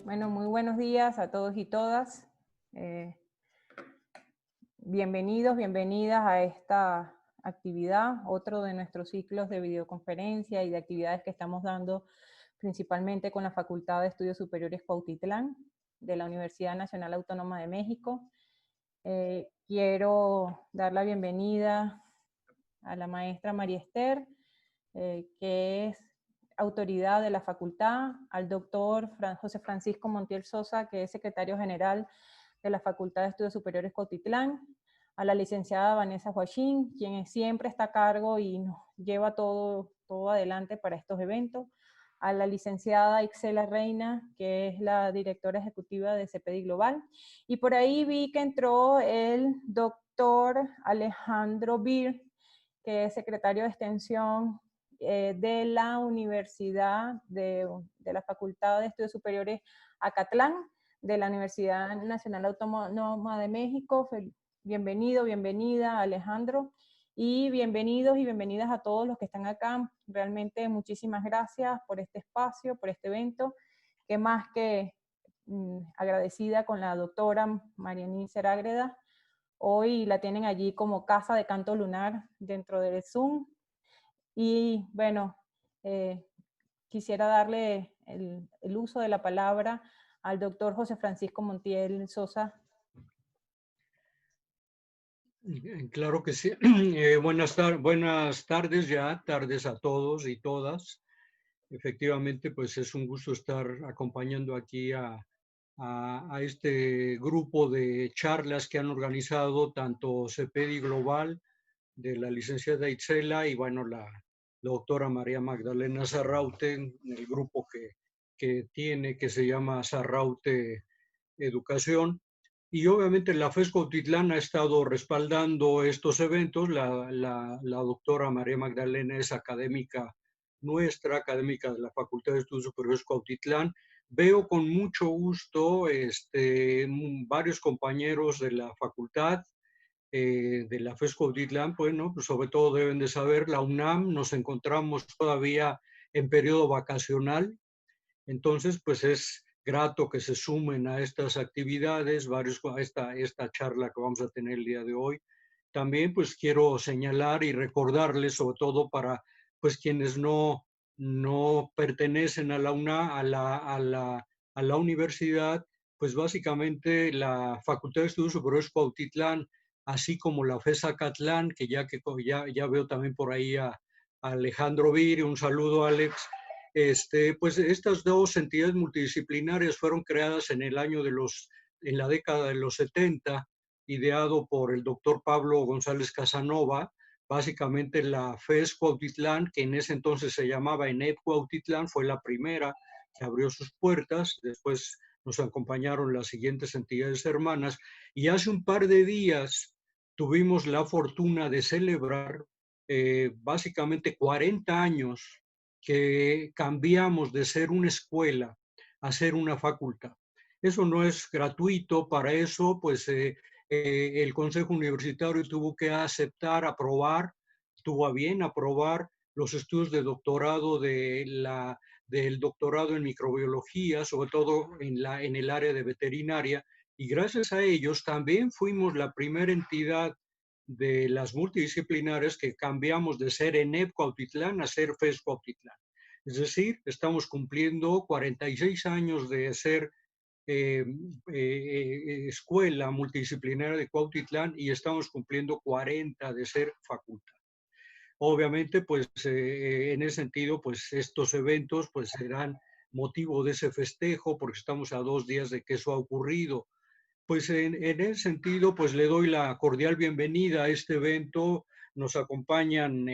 Bueno, muy buenos días a todos y todas. Bienvenidos, bienvenidas a esta actividad, otro de nuestros ciclos de videoconferencia y de actividades que estamos dando principalmente con la Facultad de Estudios Superiores Cuautitlán de la Universidad Nacional Autónoma de México. Quiero dar la bienvenida a la maestra María Esther, que es autoridad de la facultad, al doctor José Francisco Montiel Sosa, que es secretario general de la Facultad de Estudios Superiores Cuautitlán, a la licenciada Vanessa Joachín, quien siempre está a cargo y nos lleva todo adelante para estos eventos, a la licenciada Ixela Reina, que es la directora ejecutiva de CPDI Global, y por ahí vi que entró el doctor Alejandro Bir, que es secretario de Extensión de la Universidad de la Facultad de Estudios Superiores Acatlán, de la Universidad Nacional Autónoma de México. Bienvenido, bienvenida, Alejandro, y bienvenidos y bienvenidas a todos los que están acá. Realmente muchísimas gracias por este espacio, por este evento, que más que agradecida con la doctora Marianise Ágreda. Hoy la tienen allí como casa de canto lunar dentro del Zoom. Y bueno, quisiera darle el uso de la palabra al doctor José Francisco Montiel Sosa. Claro que sí. Buenas tardes ya, tardes a todos y todas. Efectivamente, pues es un gusto estar acompañando aquí a este grupo de charlas que han organizado tanto CPDI Global de la licenciada Ixela y bueno, la doctora María Magdalena Zarraute, en el grupo que se llama Zarraute Educación. Y obviamente la FES Cuautitlán ha estado respaldando estos eventos. La doctora María Magdalena es académica nuestra, académica de la Facultad de Estudios Superiores Cuautitlán. Veo con mucho gusto varios compañeros de la facultad, de la FES Cuautitlán. Bueno, pues sobre todo deben de saber, la UNAM, nos encontramos todavía en periodo vacacional. Entonces, pues es grato que se sumen a estas actividades, a esta charla que vamos a tener el día de hoy. También, pues quiero señalar y recordarles, sobre todo para pues quienes no pertenecen a la a la universidad, pues básicamente la Facultad de Estudios Superiores Cuautitlán, así como la FES Acatlán, que ya veo también por ahí a Alejandro Vir, un saludo, Alex. Pues estas dos entidades multidisciplinarias fueron creadas en la década de los 70, ideado por el doctor Pablo González Casanova. Básicamente la FES Cuautitlán, que en ese entonces se llamaba ENEP Cuautitlán, fue la primera que abrió sus puertas. Después nos acompañaron las siguientes entidades hermanas. Y hace un par de días tuvimos la fortuna de celebrar básicamente 40 años que cambiamos de ser una escuela a ser una facultad. Eso no es gratuito. Para eso, pues el Consejo Universitario tuvo que tuvo a bien aprobar los estudios de doctorado del doctorado en microbiología, sobre todo en el área de veterinaria, y gracias a ellos también fuimos la primera entidad de las multidisciplinares que cambiamos de ser ENEP Cuautitlán a ser FES Cuautitlán. Es decir, estamos cumpliendo 46 años de ser escuela multidisciplinaria de Cuautitlán y estamos cumpliendo 40 de ser facultad. Obviamente, pues en ese sentido, pues estos eventos pues serán motivo de ese festejo porque estamos a 2 días de que eso ha ocurrido. Pues en ese sentido, pues le doy la cordial bienvenida a este evento. Nos acompañan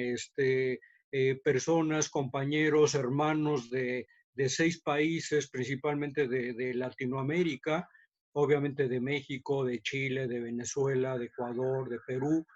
personas, compañeros, hermanos de 6 países, principalmente de Latinoamérica, obviamente de México, de Chile, de Venezuela, de Ecuador, de Perú.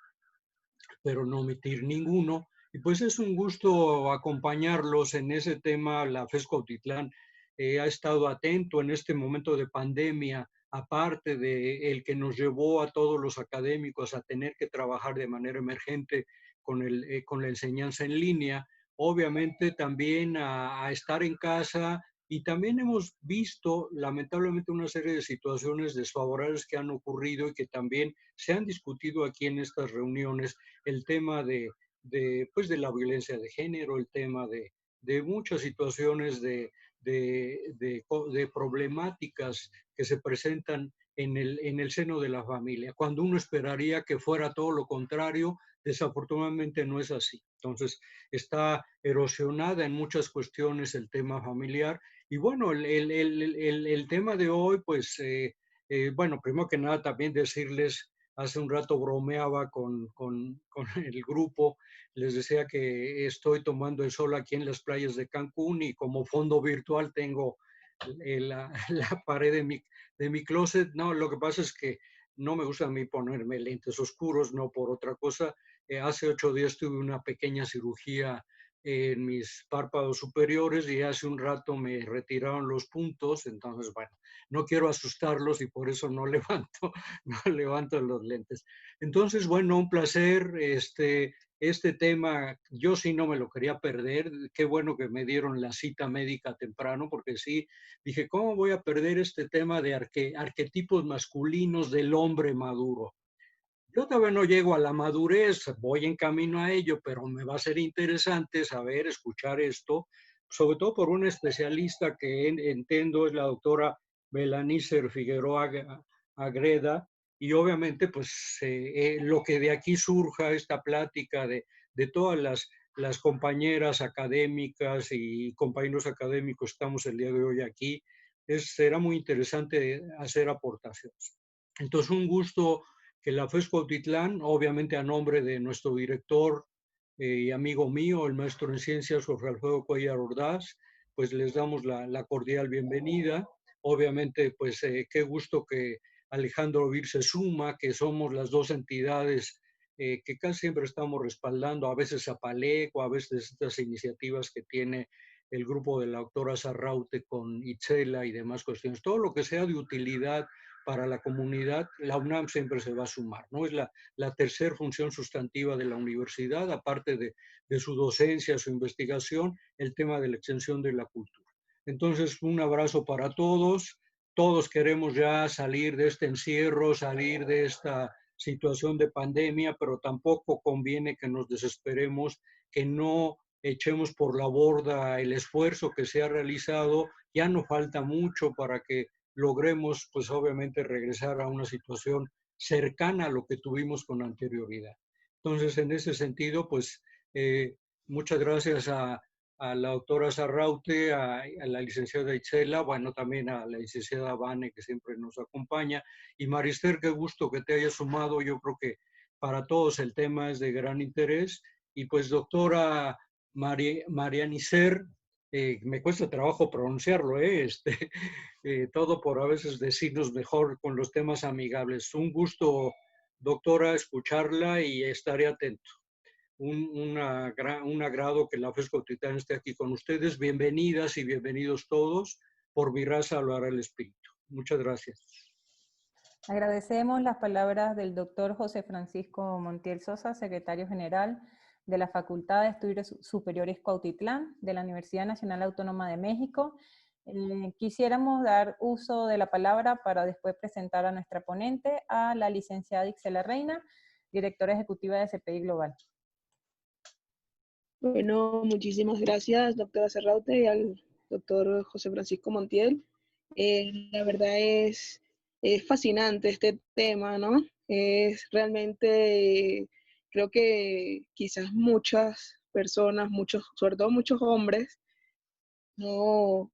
espero no omitir ninguno. Y pues es un gusto acompañarlos en ese tema. La FES Cuautitlán ha estado atento en este momento de pandemia, aparte de el que nos llevó a todos los académicos a tener que trabajar de manera emergente con la enseñanza en línea, obviamente también a estar en casa. Y también hemos visto, lamentablemente, una serie de situaciones desfavorables que han ocurrido y que también se han discutido aquí en estas reuniones, el tema pues de la violencia de género, el tema de muchas situaciones de problemáticas que se presentan en el seno de la familia, cuando uno esperaría que fuera todo lo contrario. Desafortunadamente no es así. Entonces, está erosionada en muchas cuestiones el tema familiar. Y bueno, el tema de hoy, pues, bueno, primero que nada también decirles, hace un rato bromeaba con el grupo, les decía que estoy tomando el sol aquí en las playas de Cancún y como fondo virtual tengo la pared de mi closet. No, lo que pasa es que no me gusta a mí ponerme lentes oscuros, no por otra cosa. Hace 8 días tuve una pequeña cirugía en mis párpados superiores y hace un rato me retiraron los puntos, entonces, bueno, no quiero asustarlos y por eso no levanto, no levanto los lentes. Entonces, bueno, un placer. Este tema, yo sí no me lo quería perder. Qué bueno que me dieron la cita médica temprano, porque sí, dije, ¿cómo voy a perder este tema de arquetipos masculinos del hombre maduro? Yo todavía no llego a la madurez, voy en camino a ello, pero me va a ser interesante saber, escuchar esto, sobre todo por una especialista que entiendo es la doctora Belanícer Figueroa Agreda, y obviamente pues lo que de aquí surja esta plática de todas las compañeras académicas y compañeros académicos que estamos el día de hoy aquí, será muy interesante hacer aportaciones. Entonces, un gusto que la FES Cuautitlán, obviamente a nombre de nuestro director y amigo mío, el maestro en ciencias Jorge Alfredo Cuellar Ordaz, pues les damos la cordial bienvenida. Obviamente, pues qué gusto que Alejandro Vir se suma, que somos las dos entidades que casi siempre estamos respaldando, a veces a Paleco, a veces estas iniciativas que tiene el grupo de la doctora Sarraute con Itzela y demás cuestiones. Todo lo que sea de utilidad para la comunidad, la UNAM siempre se va a sumar, ¿no? Es la tercera función sustantiva de la universidad, aparte de su docencia, su investigación, el tema de la extensión de la cultura. Entonces, un abrazo para todos. Todos queremos ya salir de este encierro, salir de esta situación de pandemia, pero tampoco conviene que nos desesperemos, que no echemos por la borda el esfuerzo que se ha realizado. Ya no falta mucho para que logremos, pues obviamente, regresar a una situación cercana a lo que tuvimos con anterioridad. Entonces, en ese sentido, pues muchas gracias a la doctora Sarraute, a la licenciada Itzela, bueno, también a la licenciada Vane, que siempre nos acompaña. Y Marister, qué gusto que te hayas sumado. Yo creo que para todos el tema es de gran interés. Y pues, doctora Marianicer, me cuesta trabajo pronunciarlo, todo por a veces decirnos mejor con los temas amigables. Un gusto, doctora, escucharla y estaré atento. Un agrado que la FES Cuautitlán esté aquí con ustedes. Bienvenidas y bienvenidos todos. Por mi raza lo hará el Espíritu. Muchas gracias. Agradecemos las palabras del doctor José Francisco Montiel Sosa, secretario general de la Facultad de Estudios Superiores Cuautitlán de la Universidad Nacional Autónoma de México. Quisiéramos dar uso de la palabra para después presentar a nuestra ponente, a la licenciada Itzela Reina, directora ejecutiva de CPI Global. Bueno, muchísimas gracias, doctora Serraute, y al doctor José Francisco Montiel. La verdad es fascinante este tema, ¿no? Es realmente, creo que quizás muchas personas, sobre todo muchos hombres, no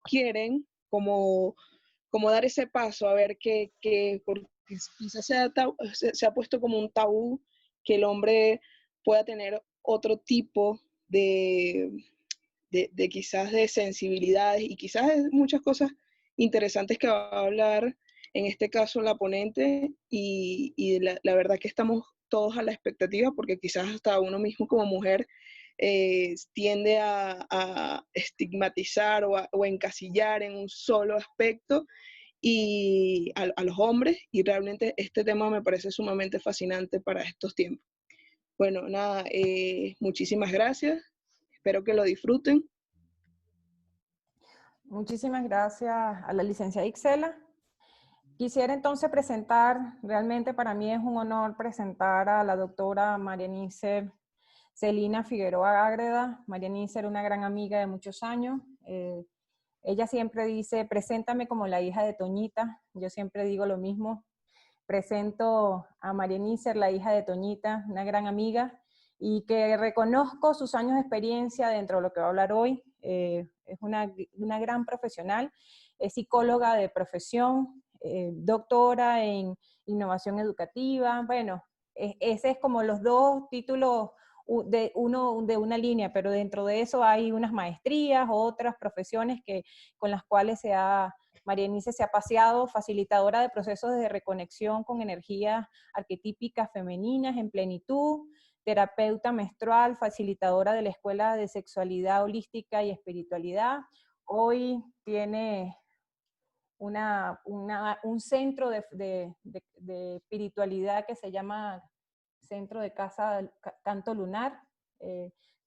quieren como dar ese paso, a ver porque quizás se ha puesto como un tabú que el hombre pueda tener otro tipo de quizás de sensibilidades y quizás de muchas cosas interesantes que va a hablar en este caso la ponente, y la verdad que estamos todos a la expectativa, porque quizás hasta uno mismo como mujer tiende a estigmatizar o a encasillar en un solo aspecto y a los hombres, y realmente este tema me parece sumamente fascinante para estos tiempos. Bueno, nada, muchísimas gracias, espero que lo disfruten. Muchísimas gracias a la licenciada Ixela. Quisiera entonces presentar, realmente para mí es un honor presentar a la doctora María Nícer Celina Figueroa Ágreda. María Nícer, una gran amiga de muchos años. Ella siempre dice, preséntame como la hija de Toñita. Yo siempre digo lo mismo. Presento a María Nícer, la hija de Toñita, una gran amiga, y que reconozco sus años de experiencia dentro de lo que va a hablar hoy. Es una gran profesional, es psicóloga de profesión, doctora en innovación educativa. Bueno, ese es como los dos títulos de una línea, pero dentro de eso hay unas maestrías, otras profesiones con las cuales María Nícer se ha paseado, facilitadora de procesos de reconexión con energías arquetípicas femeninas en plenitud, terapeuta menstrual, facilitadora de la Escuela de Sexualidad Holística y Espiritualidad. Hoy tiene un centro de espiritualidad que se llama Centro de Casa Canto Lunar.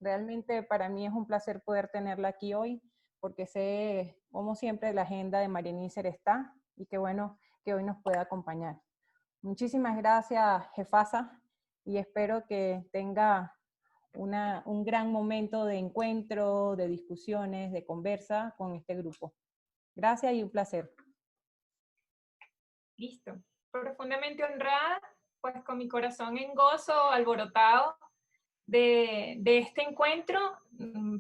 Realmente para mí es un placer poder tenerla aquí hoy, porque sé, como siempre, la agenda de María Nícer está, y qué bueno que hoy nos pueda acompañar. Muchísimas gracias, jefasa, y espero que tenga un gran momento de encuentro, de discusiones, de conversa con este grupo. Gracias y un placer. Listo. Profundamente honrada, pues con mi corazón en gozo, alborotado de este encuentro,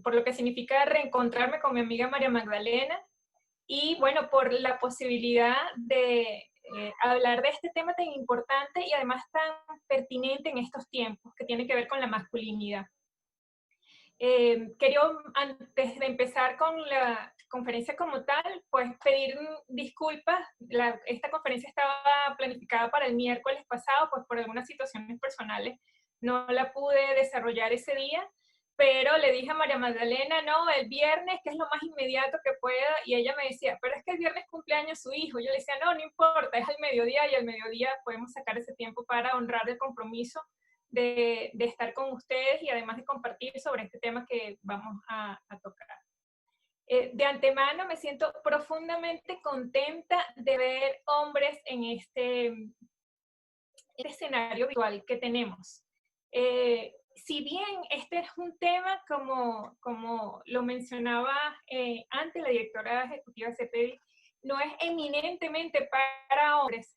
por lo que significa reencontrarme con mi amiga María Magdalena, y bueno, por la posibilidad de hablar de este tema tan importante y además tan pertinente en estos tiempos, que tiene que ver con la masculinidad. Quería, antes de empezar con la conferencia como tal, pues pedir disculpas. Esta conferencia estaba planificada para el miércoles pasado, pues por algunas situaciones personales no la pude desarrollar ese día, pero le dije a María Magdalena, no, el viernes, que es lo más inmediato que pueda, y ella me decía, pero es que el viernes cumpleaños su hijo. Yo le decía, no, no importa, es al mediodía, y al mediodía podemos sacar ese tiempo para honrar el compromiso de estar con ustedes y además de compartir sobre este tema que vamos a tocar. De antemano me siento profundamente contenta de ver hombres en este escenario virtual que tenemos. Si bien este es un tema, como lo mencionaba antes la directora ejecutiva de CEPEDI, no es eminentemente para hombres,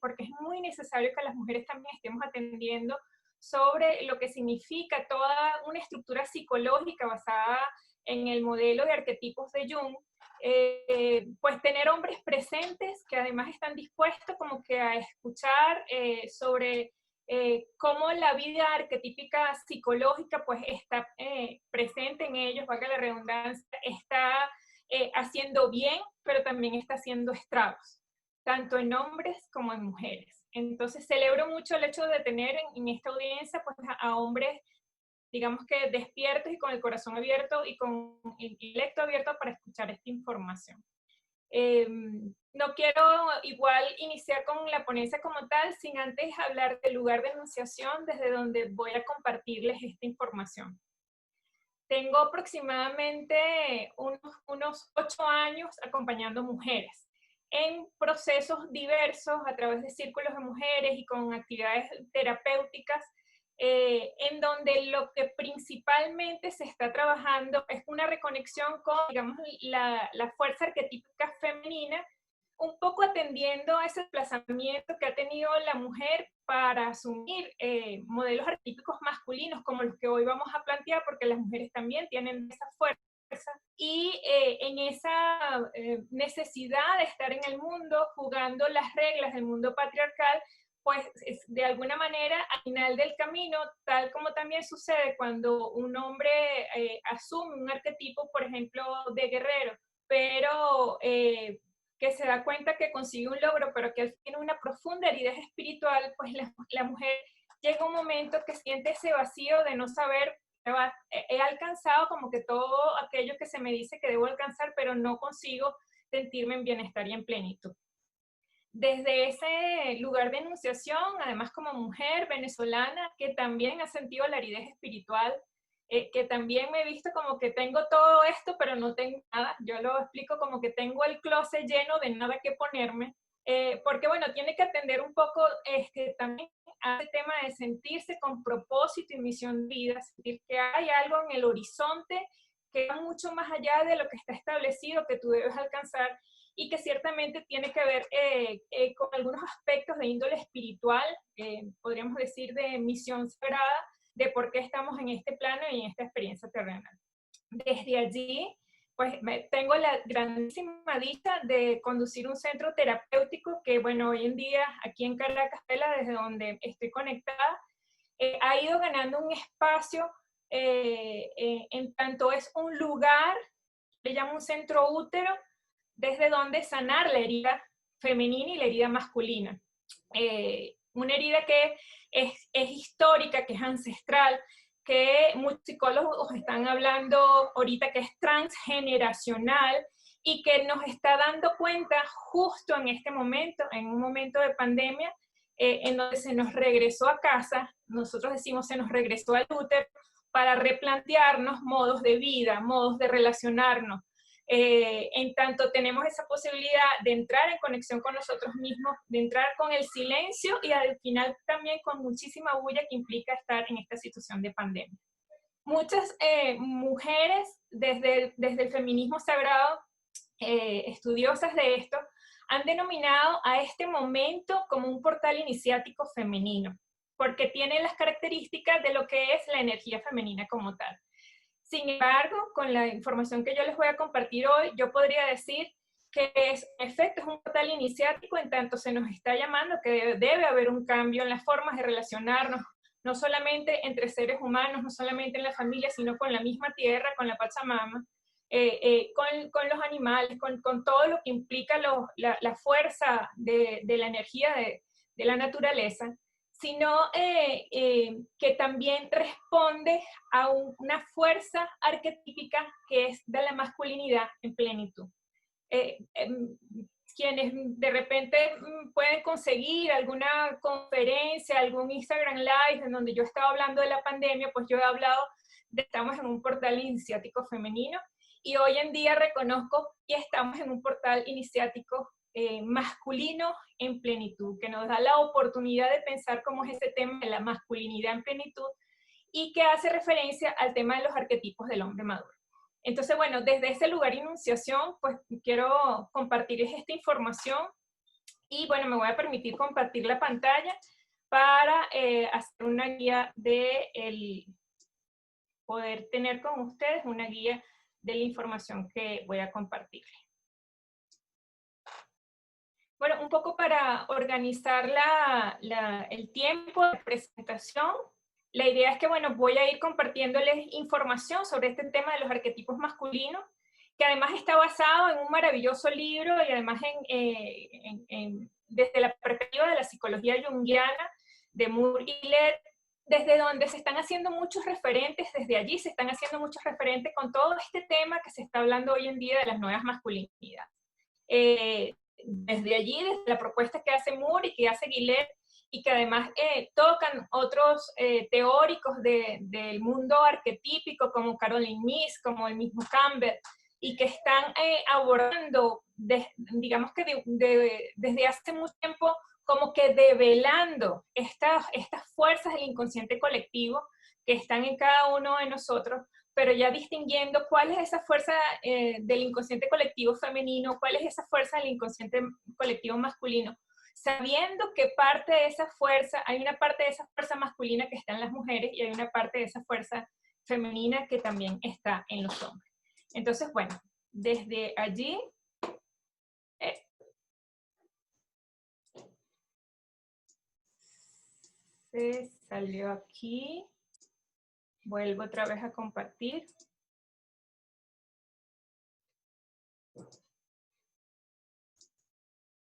porque es muy necesario que las mujeres también estemos atendiendo sobre lo que significa toda una estructura psicológica basada en el modelo de arquetipos de Jung, pues tener hombres presentes que además están dispuestos como que a escuchar sobre cómo la vida arquetípica psicológica pues está presente en ellos, valga la redundancia, está haciendo bien, pero también está haciendo estragos, tanto en hombres como en mujeres. Entonces celebro mucho el hecho de tener en esta audiencia pues a hombres, digamos que despiertos y con el corazón abierto y con el intelecto abierto para escuchar esta información. No quiero igual iniciar con la ponencia como tal sin antes hablar del lugar de enunciación desde donde voy a compartirles esta información. Tengo aproximadamente unos 8 años acompañando mujeres en procesos diversos a través de círculos de mujeres y con actividades terapéuticas, en donde lo que principalmente se está trabajando es una reconexión con, digamos, la fuerza arquetípica femenina, un poco atendiendo a ese desplazamiento que ha tenido la mujer para asumir modelos arquetípicos masculinos como los que hoy vamos a plantear, porque las mujeres también tienen esa fuerza, y en esa necesidad de estar en el mundo jugando las reglas del mundo patriarcal, pues de alguna manera al final del camino, tal como también sucede cuando un hombre asume un arquetipo, por ejemplo, de guerrero, pero que se da cuenta que consigue un logro, pero que tiene una profunda herida espiritual, pues la mujer llega un momento que siente ese vacío de no saber, he alcanzado como que todo aquello que se me dice que debo alcanzar, pero no consigo sentirme en bienestar y en plenitud. Desde ese lugar de enunciación, además como mujer venezolana que también ha sentido la aridez espiritual, que también me he visto como que tengo todo esto, pero no tengo nada. Yo lo explico como que tengo el closet lleno de nada que ponerme, porque bueno, tiene que atender un poco también a ese tema de sentirse con propósito y misión de vida, sentir que hay algo en el horizonte que va mucho más allá de lo que está establecido, que tú debes alcanzar, y que ciertamente tiene que ver con algunos aspectos de índole espiritual, podríamos decir de misión sagrada, de por qué estamos en este plano y en esta experiencia terrenal. Desde allí, pues tengo la grandísima dicha de conducir un centro terapéutico que, bueno, hoy en día aquí en Caracas, desde donde estoy conectada, ha ido ganando un espacio en tanto es un lugar, le llamo un centro útero, desde donde sanar la herida femenina y la herida masculina. Una herida que es histórica, que es ancestral, que muchos psicólogos están hablando ahorita que es transgeneracional y que nos está dando cuenta justo en este momento, en un momento de pandemia, en donde se nos regresó a casa, nosotros decimos se nos regresó al útero, para replantearnos modos de vida, modos de relacionarnos. En tanto tenemos esa posibilidad de entrar en conexión con nosotros mismos, de entrar con el silencio y al final también con muchísima bulla que implica estar en esta situación de pandemia. Muchas mujeres desde el feminismo sagrado, estudiosas de esto, han denominado a este momento como un portal iniciático femenino, porque tiene las características de lo que es la energía femenina como tal. Sin embargo, con la información que yo les voy a compartir hoy, yo podría decir que en efecto es un portal iniciático en tanto se nos está llamando que debe haber un cambio en las formas de relacionarnos, no solamente entre seres humanos, no solamente en la familia, sino con la misma tierra, con la Pachamama, con los animales, con todo lo que implica la fuerza de la energía de la naturaleza, sino que también responde a una fuerza arquetípica que es de la masculinidad en plenitud. Quienes de repente pueden conseguir alguna conferencia, algún Instagram Live en donde yo estaba hablando de la pandemia, pues yo he hablado de estamos en un portal iniciático femenino y hoy en día reconozco que estamos en un portal iniciático masculino en plenitud, que nos da la oportunidad de pensar cómo es ese tema de la masculinidad en plenitud y que hace referencia al tema de los arquetipos del hombre maduro. Entonces, bueno, desde ese lugar de enunciación, pues quiero compartirles esta información y bueno, me voy a permitir compartir la pantalla para hacer una guía de poder tener con ustedes una guía de la información que voy a compartirles. Bueno, un poco para organizar el tiempo de presentación, la idea es que, bueno, voy a ir compartiéndoles información sobre este tema de los arquetipos masculinos, que además está basado en un maravilloso libro y además desde la perspectiva de la psicología junguiana de Moore y Led, desde donde se están haciendo muchos referentes, desde allí se están haciendo muchos referentes con todo este tema que se está hablando hoy en día de las nuevas masculinidades. Desde allí, desde la propuesta que hace Moore y que hace Gillette, y que además tocan otros teóricos del mundo arquetípico como Caroline Myss, como el mismo Campbell, y que están abordando, digamos que desde hace mucho tiempo, como que develando estas fuerzas del inconsciente colectivo que están en cada uno de nosotros, pero ya distinguiendo cuál es esa fuerza del inconsciente colectivo femenino, cuál es esa fuerza del inconsciente colectivo masculino, sabiendo que parte de esa fuerza, hay una parte de esa fuerza masculina que está en las mujeres y hay una parte de esa fuerza femenina que también está en los hombres. Entonces, bueno, desde allí, se salió aquí. Vuelvo otra vez a compartir.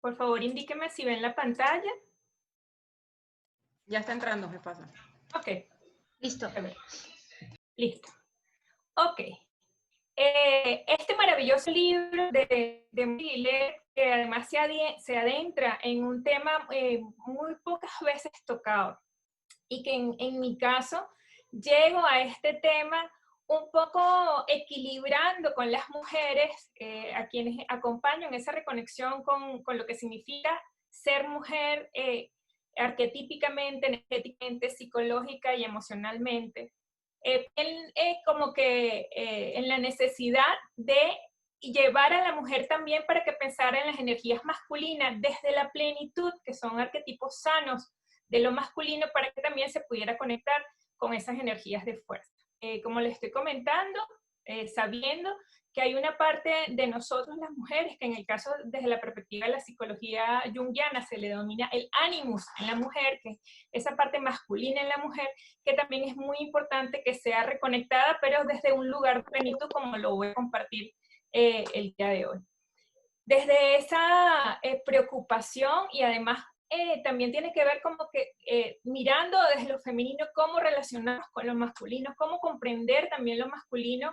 Por favor, indíqueme si ven la pantalla. Ya está entrando, me pasa. Ok. Listo. Listo. Ok. Este maravilloso libro de Miller, que además se adentra en un tema muy pocas veces tocado, y que en mi caso llego a este tema un poco equilibrando con las mujeres a quienes acompaño en esa reconexión con lo que significa ser mujer arquetípicamente, energéticamente, psicológica y emocionalmente. Como que en la necesidad de llevar a la mujer también para que pensara en las energías masculinas desde la plenitud, que son arquetipos sanos de lo masculino, para que también se pudiera conectar con esas energías de fuerza. Como les estoy comentando, sabiendo que hay una parte de nosotros las mujeres, que en el caso desde la perspectiva de la psicología junguiana se le denomina el animus en la mujer, que es esa parte masculina en la mujer, que también es muy importante que sea reconectada, pero desde un lugar de plenitud, como lo voy a compartir el día de hoy. Desde esa preocupación, y además también tiene que ver como que mirando desde lo femenino cómo relacionarnos con lo masculino, cómo comprender también lo masculino,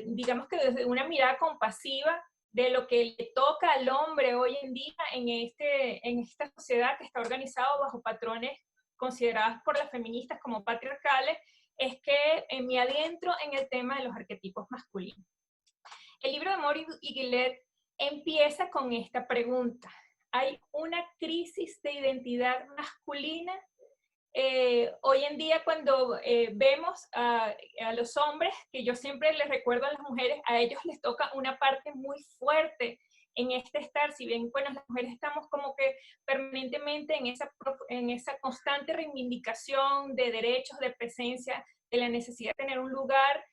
digamos que desde una mirada compasiva de lo que le toca al hombre hoy en día en esta sociedad que está organizada bajo patrones considerados por las feministas como patriarcales, es que me adentro en el tema de los arquetipos masculinos. El libro de Mori y Gillette empieza con esta pregunta: ¿hay una crisis de identidad masculina? Hoy en día cuando vemos a los hombres, que yo siempre les recuerdo a las mujeres, a ellos les toca una parte muy fuerte en este estar, si bien, bueno, las mujeres estamos como que permanentemente en esa constante reivindicación de derechos, de presencia, de la necesidad de tener un lugar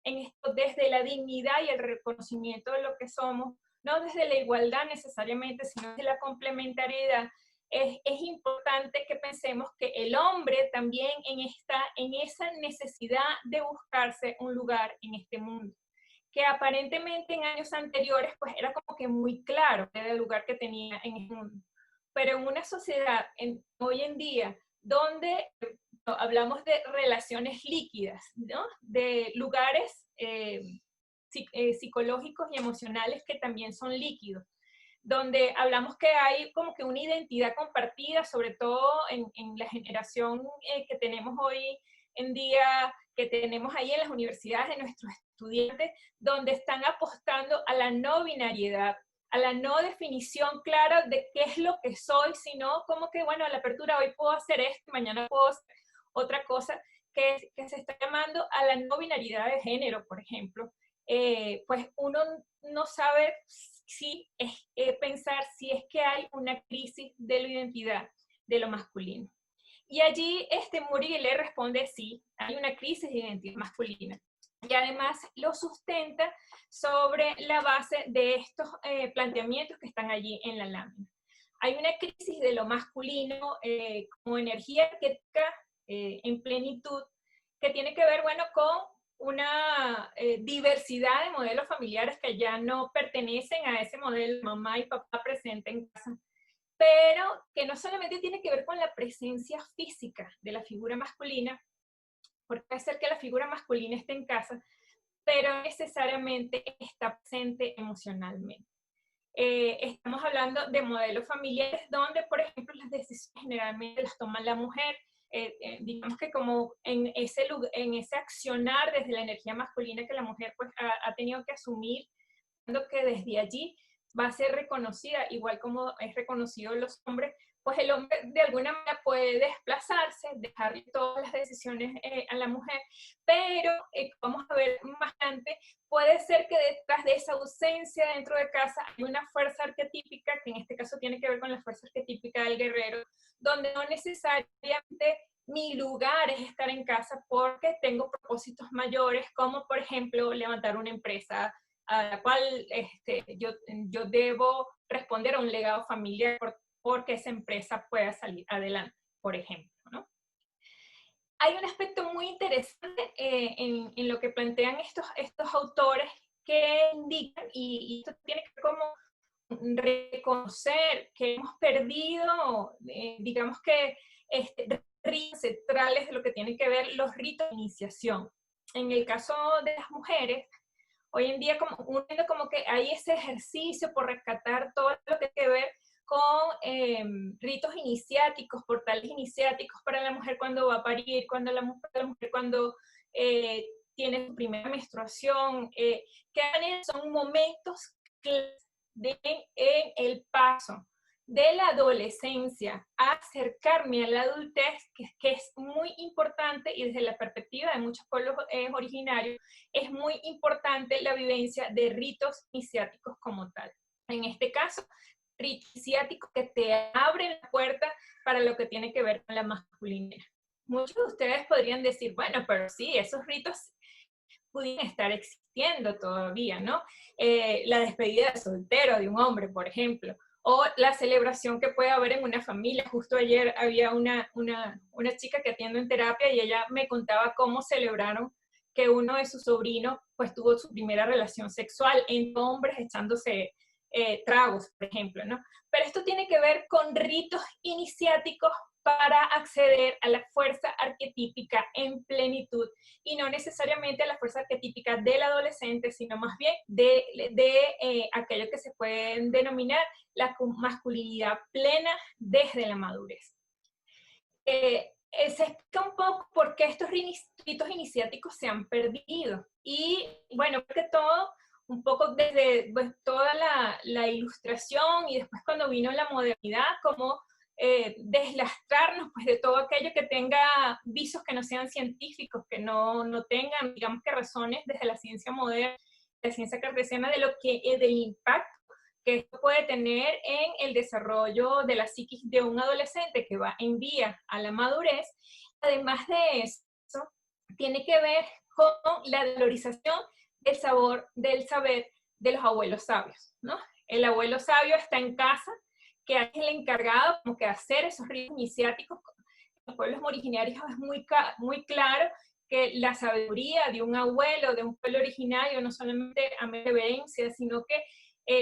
en esto desde la dignidad y el reconocimiento de lo que somos, no desde la igualdad necesariamente, sino desde la complementariedad. Es importante que pensemos que el hombre también en esa necesidad de buscarse un lugar en este mundo, que aparentemente en años anteriores pues era como que muy claro el lugar que tenía en el mundo. Pero en una sociedad hoy en día donde hablamos de relaciones líquidas, ¿no? De lugares psicológicos y emocionales que también son líquidos, donde hablamos que hay como que una identidad compartida, sobre todo en la generación que tenemos hoy en día, que tenemos ahí en las universidades de nuestros estudiantes, donde están apostando a la no binariedad, a la no definición clara de qué es lo que soy, sino como que, bueno, a la apertura hoy puedo hacer esto, mañana puedo hacer otra cosa, que se está llamando a la no binariedad de género, por ejemplo. Pues uno no sabe si es pensar si es que hay una crisis de la identidad de lo masculino. Y allí Muriel le responde sí, hay una crisis de identidad masculina. Y además lo sustenta sobre la base de estos planteamientos que están allí en la lámina. Hay una crisis de lo masculino como energía arquetípica en plenitud, que tiene que ver, bueno, con una diversidad de modelos familiares que ya no pertenecen a ese modelo mamá y papá presente en casa, pero que no solamente tiene que ver con la presencia física de la figura masculina, porque puede ser que la figura masculina esté en casa, pero necesariamente está presente emocionalmente. Estamos hablando de modelos familiares donde, por ejemplo, las decisiones generalmente las toma la mujer. Digamos que como en ese accionar desde la energía masculina que la mujer pues, ha tenido que asumir, que desde allí va a ser reconocida, igual como es reconocido los hombres, pues el hombre de alguna manera puede desplazarse, dejarle todas las decisiones a la mujer, pero vamos a ver más adelante, puede ser que detrás de esa ausencia dentro de casa hay una fuerza arquetípica, que en este caso tiene que ver con la fuerza arquetípica del guerrero, donde no necesariamente mi lugar es estar en casa porque tengo propósitos mayores, como por ejemplo levantar una empresa a la cual yo debo responder a un legado familiar porque esa empresa pueda salir adelante, por ejemplo, ¿no? Hay un aspecto muy interesante en lo que plantean estos autores que indican, y esto tiene que ver como reconocer que hemos perdido, digamos que, ritos centrales de lo que tienen que ver los ritos de iniciación. En el caso de las mujeres, hoy en día como que hay ese ejercicio por rescatar todo lo que tiene que ver con ritos iniciáticos, portales iniciáticos para la mujer cuando va a parir, cuando la mujer cuando tiene su primera menstruación, que son momentos en el paso de la adolescencia a acercarme a la adultez, que es muy importante, y desde la perspectiva de muchos pueblos originarios, es muy importante la vivencia de ritos iniciáticos como tal. En este caso, ritos iniciáticos que te abren la puerta para lo que tiene que ver con la masculinidad. Muchos de ustedes podrían decir, bueno, pero sí, esos ritos pudieran estar existiendo todavía, ¿no? La despedida de soltero de un hombre, por ejemplo, o la celebración que puede haber en una familia. Justo ayer había una chica que atiendo en terapia y ella me contaba cómo celebraron que uno de sus sobrinos pues tuvo su primera relación sexual entre hombres echándose tragos, por ejemplo, ¿no? Pero esto tiene que ver con ritos iniciáticos para acceder a la fuerza arquetípica en plenitud, y no necesariamente a la fuerza arquetípica del adolescente, sino más bien de aquello que se pueden denominar la masculinidad plena desde la madurez. Se explica un poco por qué estos ritos iniciáticos se han perdido. Y bueno, que todo, un poco desde pues, toda la ilustración y después cuando vino la modernidad, como deslastrarnos pues, de todo aquello que tenga visos que no sean científicos, que no tengan, digamos que razones desde la ciencia moderna, la ciencia cartesiana, de lo que del impacto que esto puede tener en el desarrollo de la psiquis de un adolescente que va en vía a la madurez. Además de eso, tiene que ver con la valorización del saber de los abuelos sabios, ¿no? El abuelo sabio está en casa, que es el encargado como que de hacer esos ritos iniciáticos. En los pueblos originarios es muy claro que la sabiduría de un abuelo, de un pueblo originario, no solamente a reverencia, sino que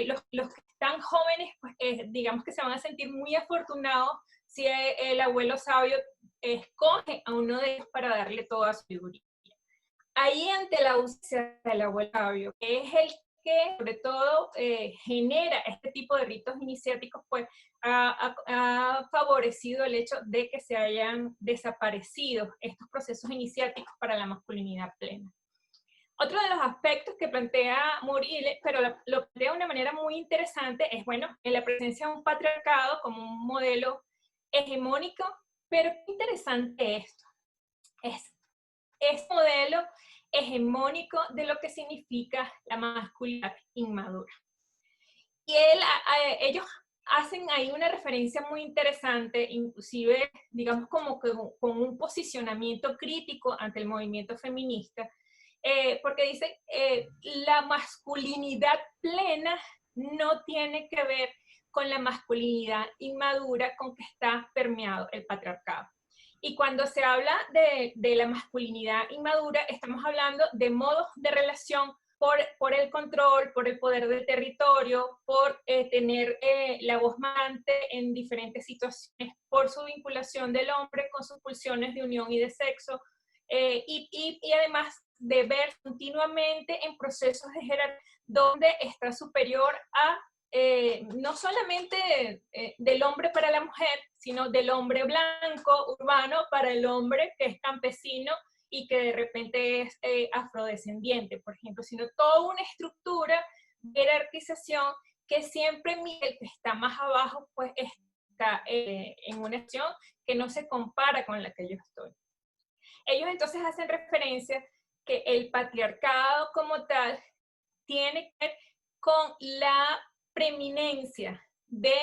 los que están jóvenes, pues digamos que se van a sentir muy afortunados si el abuelo sabio escoge a uno de ellos para darle toda su sabiduría. Ahí, ante la ausencia del abuelo sabio, que es el que sobre todo genera este tipo de ritos iniciáticos, pues ha favorecido el hecho de que se hayan desaparecido estos procesos iniciáticos para la masculinidad plena. Otro de los aspectos que plantea Morile, pero lo plantea de una manera muy interesante, es, bueno, en la presencia de un patriarcado como un modelo hegemónico, pero qué interesante esto. Es modelo hegemónico de lo que significa la masculinidad inmadura. Y ellos hacen ahí una referencia muy interesante, inclusive, digamos, como que con un posicionamiento crítico ante el movimiento feminista, porque dicen, la masculinidad plena no tiene que ver con la masculinidad inmadura con que está permeado el patriarcado. Y cuando se habla de la masculinidad inmadura, estamos hablando de modos de relación por el control, por el poder del territorio, por tener la voz mandante en diferentes situaciones, por su vinculación del hombre con sus pulsiones de unión y de sexo, y además de ver continuamente en procesos de jerarquía donde está superior a no solamente del hombre para la mujer, sino del hombre blanco, urbano, para el hombre que es campesino y que de repente es afrodescendiente, por ejemplo, sino toda una estructura de jerarquización que siempre el que está más abajo, pues está en una acción que no se compara con la que yo estoy. Ellos entonces hacen referencia que el patriarcado como tal tiene que ver con la preeminencia de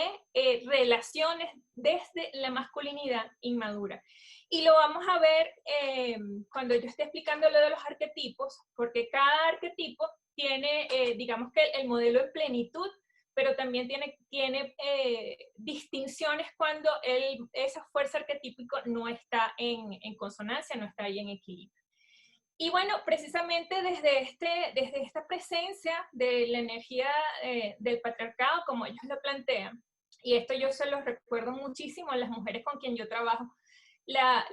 relaciones desde la masculinidad inmadura. Y lo vamos a ver cuando yo esté explicando lo de los arquetipos, porque cada arquetipo tiene, digamos que el modelo en plenitud, pero también tiene distinciones cuando esa fuerza arquetípica no está en consonancia, no está ahí en equilibrio. Y bueno, precisamente desde esta presencia de la energía del patriarcado, como ellos lo plantean, y esto yo se lo recuerdo muchísimo a las mujeres con quien yo trabajo, la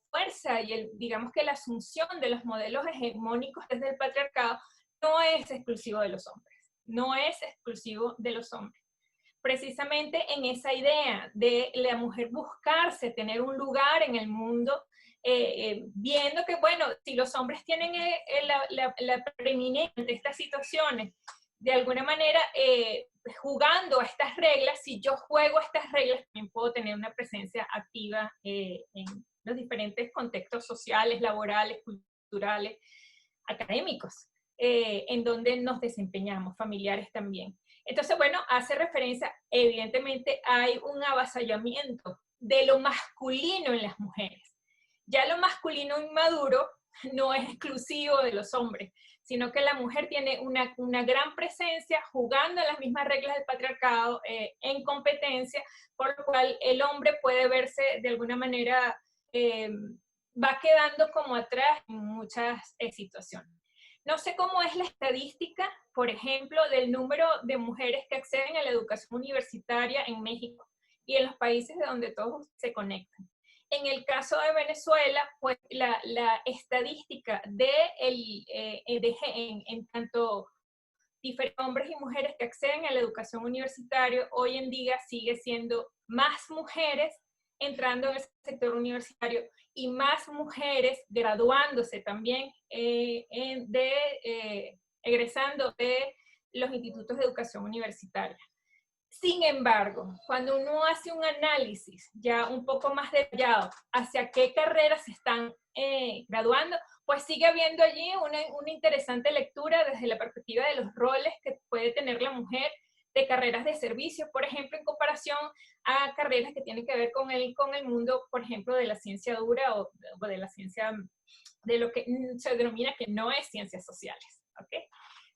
fuerza y digamos que la asunción de los modelos hegemónicos desde el patriarcado no es exclusivo de los hombres, no es exclusivo de los hombres. Precisamente en esa idea de la mujer buscarse, tener un lugar en el mundo, viendo que, bueno, si los hombres tienen la preeminencia de estas situaciones, de alguna manera jugando a estas reglas, si yo juego a estas reglas, también puedo tener una presencia activa en los diferentes contextos sociales, laborales, culturales, académicos, en donde nos desempeñamos, familiares también. Entonces, bueno, hace referencia, evidentemente hay un avasallamiento de lo masculino en las mujeres. Ya lo masculino inmaduro no es exclusivo de los hombres, sino que la mujer tiene una gran presencia jugando a las mismas reglas del patriarcado en competencia, por lo cual el hombre puede verse de alguna manera, va quedando como atrás en muchas situaciones. No sé cómo es la estadística, por ejemplo, del número de mujeres que acceden a la educación universitaria en México y en los países de donde todos se conectan. En el caso de Venezuela, pues la estadística en tanto diferentes hombres y mujeres que acceden a la educación universitaria hoy en día sigue siendo más mujeres entrando en el sector universitario y más mujeres graduándose también, egresando de los institutos de educación universitaria. Sin embargo, cuando uno hace un análisis ya un poco más detallado hacia qué carreras se están graduando, pues sigue habiendo allí una interesante lectura desde la perspectiva de los roles que puede tener la mujer, de carreras de servicio, por ejemplo, en comparación a carreras que tienen que ver con el mundo, por ejemplo, de la ciencia dura o de la ciencia, de lo que se denomina que no es ciencias sociales, ¿ok?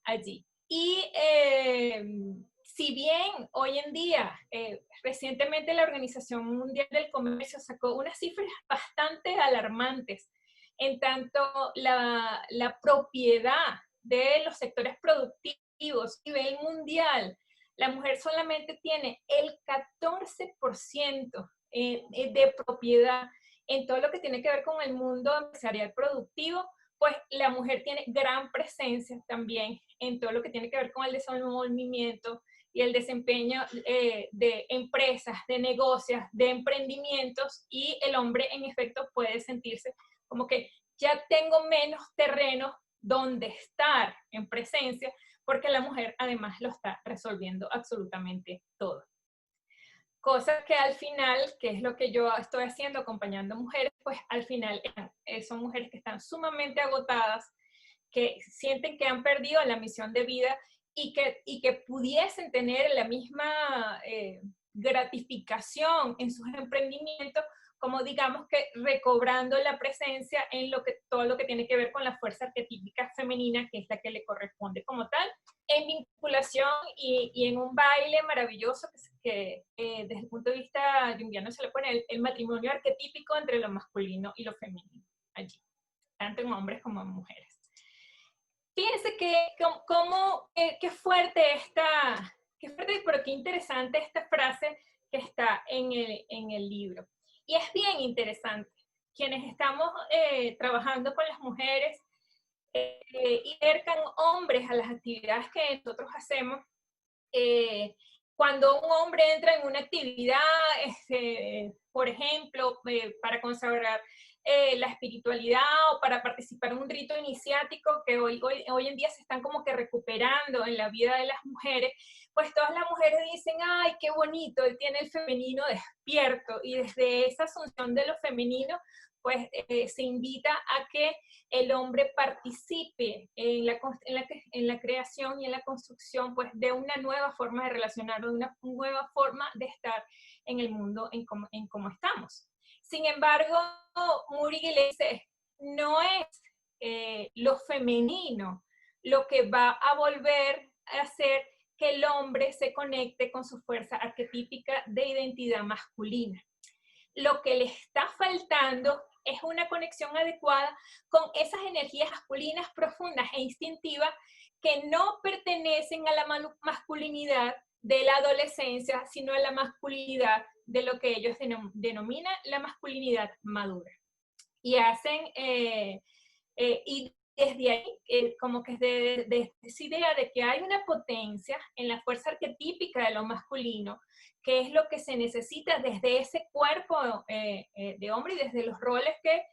Allí. Y si bien hoy en día, recientemente la Organización Mundial del Comercio sacó unas cifras bastante alarmantes en tanto la propiedad de los sectores productivos a nivel mundial, la mujer solamente tiene el 14% de propiedad en todo lo que tiene que ver con el mundo empresarial productivo, pues la mujer tiene gran presencia también en todo lo que tiene que ver con el desenvolvimiento y el desempeño de empresas, de negocios, de emprendimientos, y el hombre en efecto puede sentirse como que ya tengo menos terreno donde estar en presencia, porque la mujer además lo está resolviendo absolutamente todo. Cosa que al final, que es lo que yo estoy haciendo acompañando mujeres, pues al final son mujeres que están sumamente agotadas, que sienten que han perdido la misión de vida y que pudiesen tener la misma gratificación en sus emprendimientos, como digamos que recobrando la presencia en todo lo que tiene que ver con la fuerza arquetípica femenina, que es la que le corresponde como tal, en vinculación y en un baile maravilloso que desde el punto de vista junguiano se le pone el matrimonio arquetípico entre lo masculino y lo femenino allí, tanto en hombres como en mujeres. Fíjense qué fuerte pero qué interesante esta frase que está en el libro. Y es bien interesante. Quienes estamos trabajando con las mujeres y acercan hombres a las actividades que nosotros hacemos, cuando un hombre entra en una actividad, por ejemplo, para consagrar la espiritualidad o para participar en un rito iniciático que hoy en día se están como que recuperando en la vida de las mujeres, pues todas las mujeres dicen, ¡ay, qué bonito! Él tiene el femenino despierto, y desde esa asunción de lo femenino, pues se invita a que el hombre participe en la creación y en la construcción, pues, de una nueva forma de relacionar, de una nueva forma de estar en el mundo en cómo estamos. Sin embargo, Murugi le dice, no es lo femenino lo que va a volver a hacer que el hombre se conecte con su fuerza arquetípica de identidad masculina. Lo que le está faltando es una conexión adecuada con esas energías masculinas profundas e instintivas que no pertenecen a la masculinidad de la adolescencia, sino a la masculinidad de lo que ellos denominan la masculinidad madura. Y hacen, y desde ahí, como que de esa idea de que hay una potencia en la fuerza arquetípica de lo masculino, que es lo que se necesita desde ese cuerpo de hombre y desde los roles que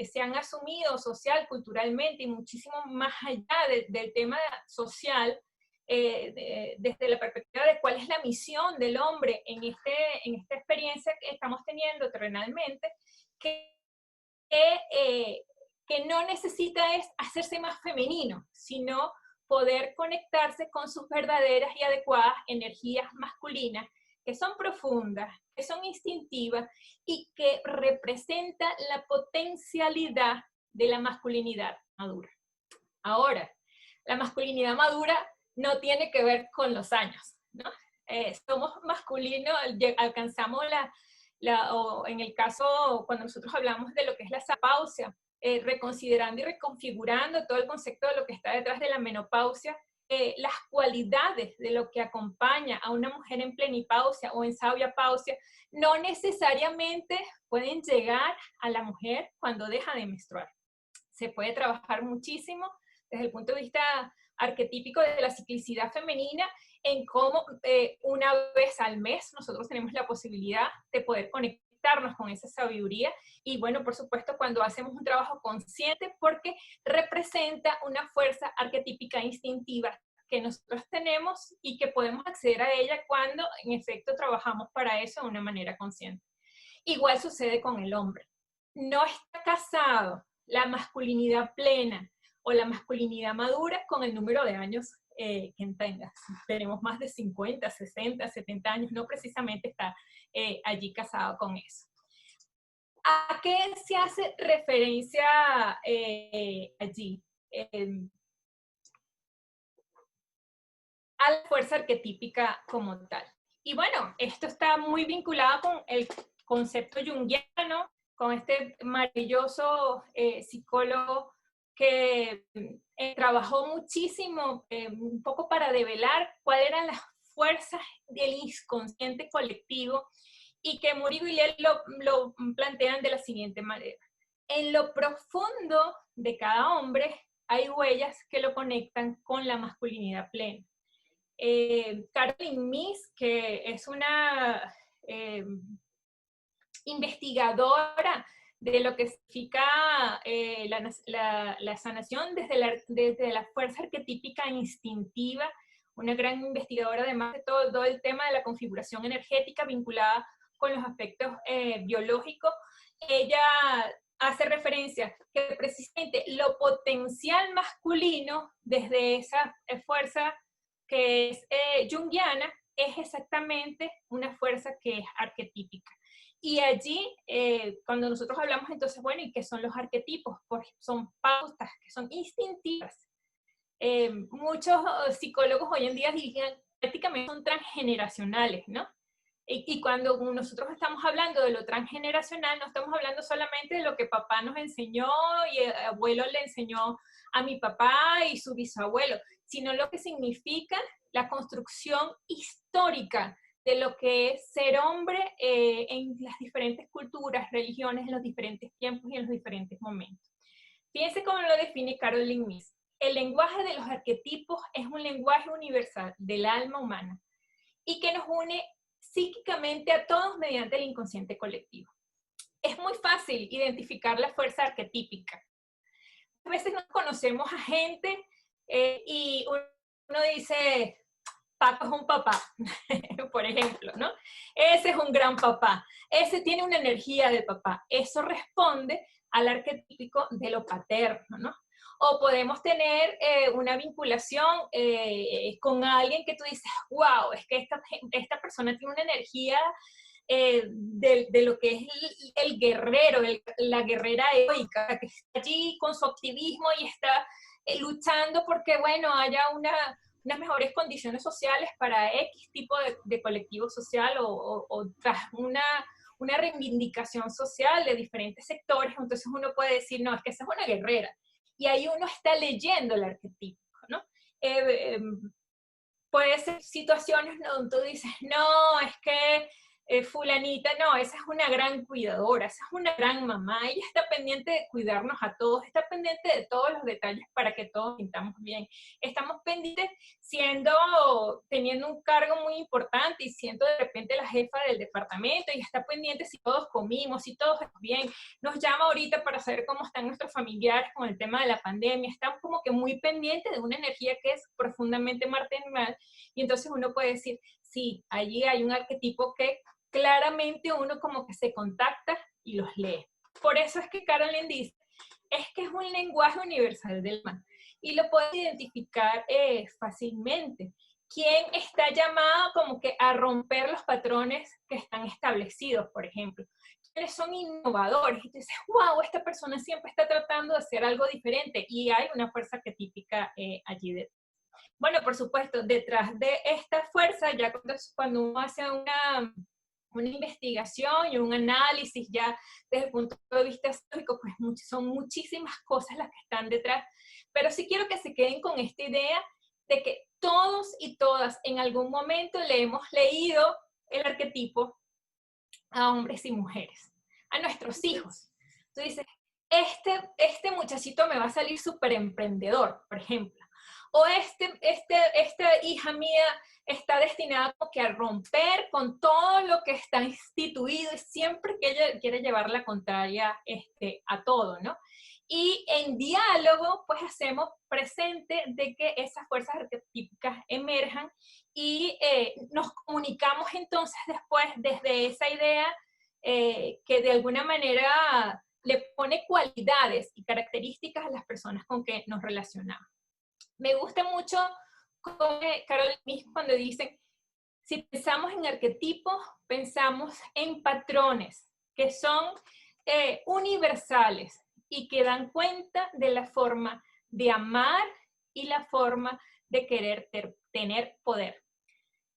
se han asumido social, culturalmente y muchísimo más allá del tema social, desde la perspectiva de cuál es la misión del hombre en esta experiencia que estamos teniendo terrenalmente, que no necesita es hacerse más femenino, sino poder conectarse con sus verdaderas y adecuadas energías masculinas, que son profundas, que son instintivas y que representan la potencialidad de la masculinidad madura. Ahora, la masculinidad madura no tiene que ver con los años, ¿no? Somos masculinos, alcanzamos o en el caso, cuando nosotros hablamos de lo que es la menopausia, reconsiderando y reconfigurando todo el concepto de lo que está detrás de la menopausia, las cualidades de lo que acompaña a una mujer en plenipausia o en sabiapausia no necesariamente pueden llegar a la mujer cuando deja de menstruar. Se puede trabajar muchísimo desde el punto de vista arquetípico de la ciclicidad femenina, en cómo una vez al mes nosotros tenemos la posibilidad de poder conectarnos con esa sabiduría, y bueno, por supuesto, cuando hacemos un trabajo consciente, porque representa una fuerza arquetípica instintiva que nosotros tenemos y que podemos acceder a ella cuando en efecto trabajamos para eso de una manera consciente. Igual sucede con el hombre. No está casado la masculinidad plena o la masculinidad madura con el número de años que tenga. Tenemos más de 50, 60, 70 años, no precisamente está allí casado con eso. ¿A qué se hace referencia allí? A la fuerza arquetípica como tal. Y bueno, esto está muy vinculado con el concepto junguiano, con este maravilloso psicólogo que trabajó muchísimo, un poco para develar cuáles eran las fuerzas del inconsciente colectivo, y que Muri y Villiers lo plantean de la siguiente manera. En lo profundo de cada hombre hay huellas que lo conectan con la masculinidad plena. Caroline Myss, que es una investigadora de lo que significa la sanación desde la fuerza arquetípica instintiva, una gran investigadora además de todo el tema de la configuración energética vinculada con los aspectos biológicos. Ella hace referencia que precisamente lo potencial masculino desde esa fuerza que es junguiana es exactamente una fuerza que es arquetípica. Y allí, cuando nosotros hablamos entonces, bueno, ¿y qué son los arquetipos? Porque son pautas que son instintivas. Muchos psicólogos hoy en día dirían, prácticamente son transgeneracionales, ¿no? Y cuando nosotros estamos hablando de lo transgeneracional, no estamos hablando solamente de lo que papá nos enseñó y el abuelo le enseñó a mi papá y su bisabuelo, sino lo que significa la construcción histórica de lo que es ser hombre en las diferentes culturas, religiones, en los diferentes tiempos y en los diferentes momentos. Fíjense cómo lo define Caroline Myss. El lenguaje de los arquetipos es un lenguaje universal del alma humana y que nos une psíquicamente a todos mediante el inconsciente colectivo. Es muy fácil identificar la fuerza arquetípica. A veces nos conocemos a gente y uno dice, Paco es un papá, por ejemplo, ¿no? Ese es un gran papá, ese tiene una energía de papá. Eso responde al arquetípico de lo paterno, ¿no? O podemos tener una vinculación con alguien que tú dices, wow, es que esta persona tiene una energía de lo que es el guerrero, la guerrera heroica, que está allí con su optimismo y está luchando porque, bueno, haya unas mejores condiciones sociales para X tipo de colectivo social o tras una reivindicación social de diferentes sectores, entonces uno puede decir, no, es que esa es una guerrera. Y ahí uno está leyendo el arquetipo, ¿no? Puede ser situaciones donde tú dices, no, es que fulanita, no, esa es una gran cuidadora, esa es una gran mamá, ella está pendiente de cuidarnos a todos, está pendiente de todos los detalles para que todos sintamos bien. Estamos pendientes teniendo un cargo muy importante y siendo de repente la jefa del departamento y está pendiente si todos comimos, si todos están bien. Nos llama ahorita para saber cómo están nuestros familiares con el tema de la pandemia. Estamos como que muy pendientes de una energía que es profundamente maternal y entonces uno puede decir, sí, allí hay un arquetipo que claramente uno como que se contacta y los lee. Por eso es que Carolyn dice, es que es un lenguaje universal del mal y lo puedes identificar fácilmente. ¿Quién está llamado como que a romper los patrones que están establecidos, por ejemplo? ¿Quiénes son innovadores? Y tú dices, wow, esta persona siempre está tratando de hacer algo diferente y hay una fuerza arquetípica allí detrás. Bueno, por supuesto, detrás de esta fuerza, ya cuando uno hace una investigación y un análisis ya desde el punto de vista histórico, pues son muchísimas cosas las que están detrás, pero sí quiero que se queden con esta idea de que todos y todas en algún momento le hemos leído el arquetipo a hombres y mujeres, a nuestros hijos. Tú dices, este muchachito me va a salir súper emprendedor, por ejemplo, o esta hija mía está destinada como que a romper con todo lo que está instituido y siempre que ella quiere llevar la contraria a todo, ¿no? Y en diálogo, pues hacemos presente de que esas fuerzas arquetípicas emerjan y nos comunicamos entonces después desde esa idea que de alguna manera le pone cualidades y características a las personas con que nos relacionamos. Me gusta mucho Carol mismo cuando dicen, si pensamos en arquetipos, pensamos en patrones que son universales y que dan cuenta de la forma de amar y la forma de querer tener poder.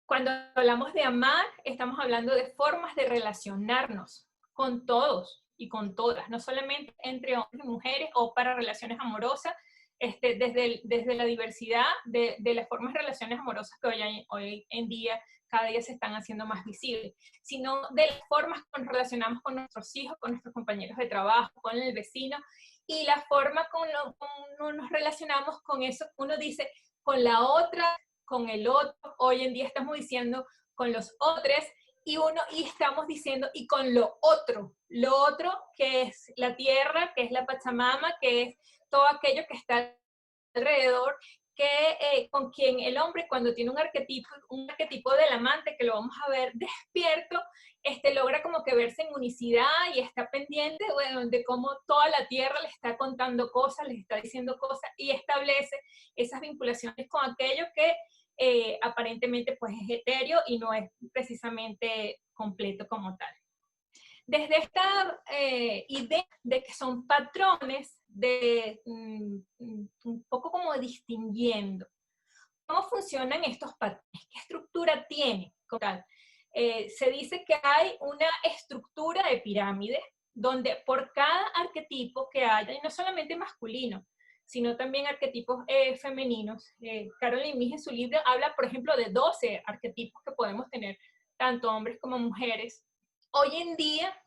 Cuando hablamos de amar, estamos hablando de formas de relacionarnos con todos y con todas, no solamente entre hombres y mujeres o para relaciones amorosas, desde la diversidad de las formas de relaciones amorosas que hoy en día cada día se están haciendo más visibles, sino de las formas que nos relacionamos con nuestros hijos, con nuestros compañeros de trabajo, con el vecino, y la forma como nos relacionamos con eso, uno dice, con la otra, con el otro, hoy en día estamos diciendo con los otros, y estamos diciendo, y con lo otro que es la tierra, que es la Pachamama, que es todo aquello que está alrededor, que con quien el hombre cuando tiene un arquetipo del amante, que lo vamos a ver despierto, logra como que verse en unicidad y está pendiente, bueno, de cómo toda la tierra le está contando cosas, le está diciendo cosas y establece esas vinculaciones con aquello que aparentemente pues es etéreo y no es precisamente completo como tal. Desde esta idea de que son patrones, un poco como distinguiendo cómo funcionan estos patrones, qué estructura tiene. Se dice que hay una estructura de pirámide donde por cada arquetipo que haya, y no solamente masculino, sino también arquetipos femeninos. Carolyn Misch en su libro habla, por ejemplo, de 12 arquetipos que podemos tener, tanto hombres como mujeres. Hoy en día,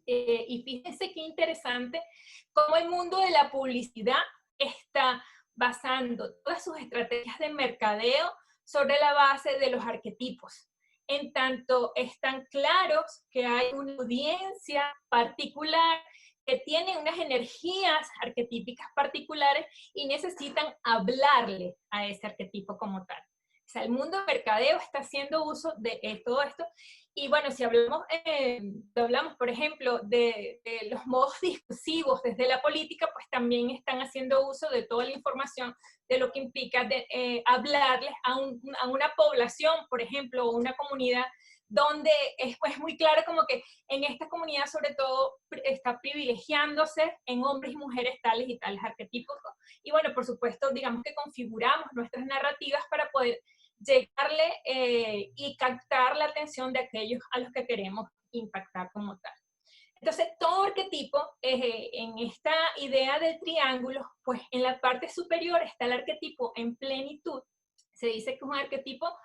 y fíjense qué interesante, cómo el mundo de la publicidad está basando todas sus estrategias de mercadeo sobre la base de los arquetipos. En tanto están claros que hay una audiencia particular que tiene unas energías arquetípicas particulares y necesitan hablarle a ese arquetipo como tal. O sea, el mundo del mercadeo está haciendo uso de todo esto. Y bueno, si hablamos, por ejemplo, de los modos discursivos desde la política, pues también están haciendo uso de toda la información de lo que implica hablarles a una población, por ejemplo, o una comunidad, donde es pues, muy claro como que en esta comunidad sobre todo está privilegiándose en hombres y mujeres tales y tales arquetipos. Y bueno, por supuesto, digamos que configuramos nuestras narrativas para poder llegarle y captar la atención de aquellos a los que queremos impactar como tal. Entonces, todo arquetipo, en esta idea del triángulo, pues en la parte superior está el arquetipo en plenitud. Se dice que es un arquetipo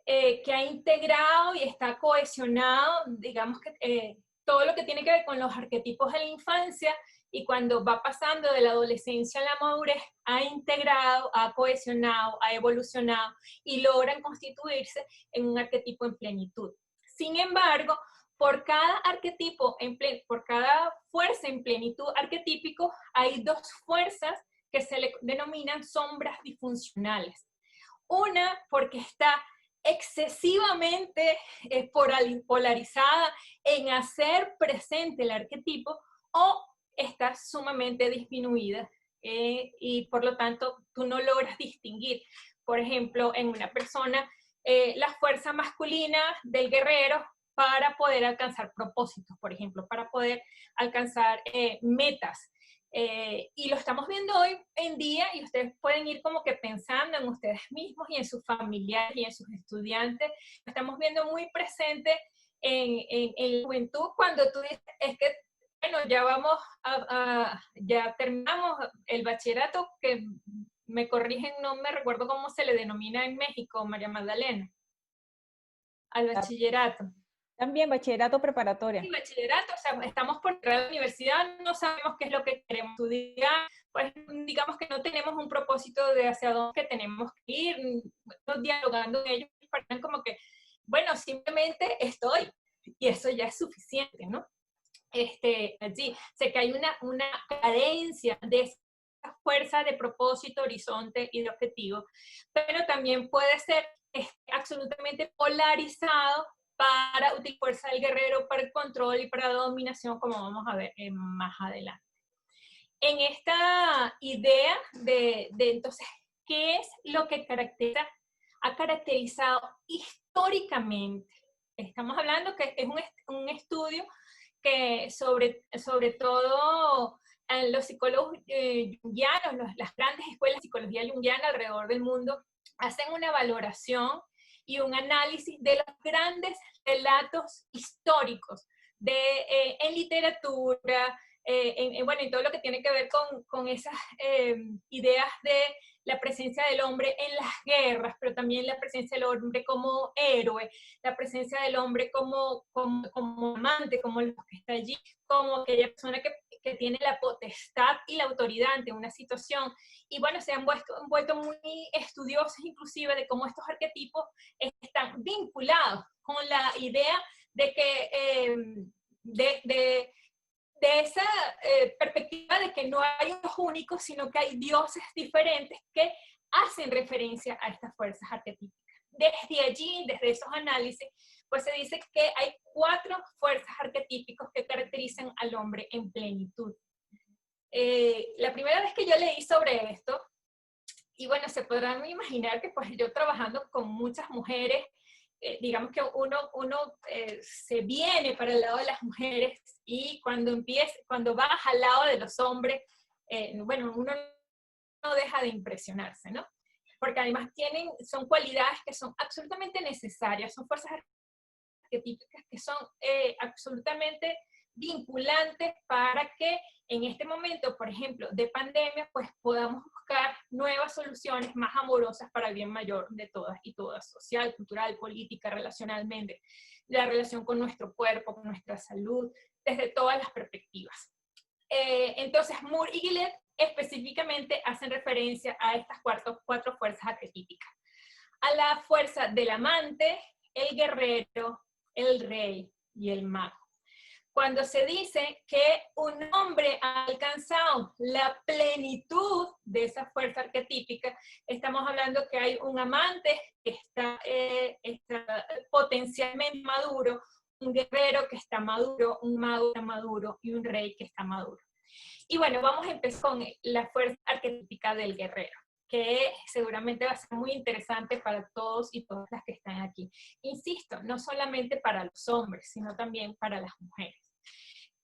que ha integrado y está cohesionado, digamos que todo lo que tiene que ver con los arquetipos de la infancia, y cuando va pasando de la adolescencia a la madurez, ha integrado, ha cohesionado, ha evolucionado y logran constituirse en un arquetipo en plenitud. Sin embargo, por cada arquetipo, por cada fuerza en plenitud arquetípico, hay dos fuerzas que se le denominan sombras disfuncionales. Una porque está excesivamente polarizada en hacer presente el arquetipo, o está sumamente disminuida y por lo tanto tú no logras distinguir. Por ejemplo, en una persona, la fuerza masculina del guerrero para poder alcanzar propósitos, por ejemplo, para poder alcanzar metas. Y lo estamos viendo hoy en día, y ustedes pueden ir como que pensando en ustedes mismos y en sus familiares y en sus estudiantes. Lo estamos viendo muy presente en la juventud, cuando tú dices, es que, bueno, ya terminamos el bachillerato, que me corrigen, no me recuerdo cómo se le denomina en México, María Magdalena, al bachillerato. También bachillerato preparatoria. Sí, bachillerato, o sea, estamos por entrar a la universidad, no sabemos qué es lo que queremos estudiar, pues digamos que no tenemos un propósito de hacia dónde tenemos que ir, no dialogando con ellos, parecen como que, bueno, simplemente estoy, y eso ya es suficiente, ¿no? Allí, sé que hay una carencia de esa fuerza de propósito, horizonte y de objetivo, pero también puede ser absolutamente polarizado para utilizar fuerza del guerrero para el control y para la dominación, como vamos a ver más adelante. En esta idea de entonces, ¿qué es lo que ha caracterizado históricamente? Estamos hablando que es un estudio que sobre todo los psicólogos junguianos, las grandes escuelas de psicología junguiana alrededor del mundo, hacen una valoración y un análisis de los grandes relatos históricos en literatura, bueno, en todo lo que tiene que ver con esas ideas de la presencia del hombre en las guerras, pero también la presencia del hombre como héroe, la presencia del hombre como amante, como el que está allí, como aquella persona que tiene la potestad y la autoridad ante una situación. Y bueno, se han vuelto muy estudiosos inclusive de cómo estos arquetipos están vinculados con la idea de que de esa perspectiva de que no hay unos únicos, sino que hay dioses diferentes que hacen referencia a estas fuerzas arquetípicas. Desde allí, desde esos análisis, pues se dice que hay 4 fuerzas arquetípicas que caracterizan al hombre en plenitud. La primera vez que yo leí sobre esto, y bueno, se podrán imaginar que pues yo trabajando con muchas mujeres, digamos que uno se viene para el lado de las mujeres, y cuando vas al lado de los hombres, bueno, uno no deja de impresionarse, ¿no? Porque además son cualidades que son absolutamente necesarias, son fuerzas arquetípicas que son absolutamente vinculantes para que en este momento, por ejemplo, de pandemia, pues podamos buscar nuevas soluciones más amorosas para el bien mayor de todas y todas, social, cultural, política, relacionalmente, la relación con nuestro cuerpo, con nuestra salud, desde todas las perspectivas. Entonces, Moore y Gillett específicamente hacen referencia a estas 4 fuerzas arquetípicas. A la fuerza del amante, el guerrero, el rey y el mago. Cuando se dice que un hombre ha alcanzado la plenitud de esa fuerza arquetípica, estamos hablando que hay un amante que está potencialmente maduro, un guerrero que está maduro, un mago que está maduro y un rey que está maduro. Y bueno, vamos a empezar con la fuerza arquetípica del guerrero, que seguramente va a ser muy interesante para todos y todas las que están aquí. Insisto, no solamente para los hombres, sino también para las mujeres.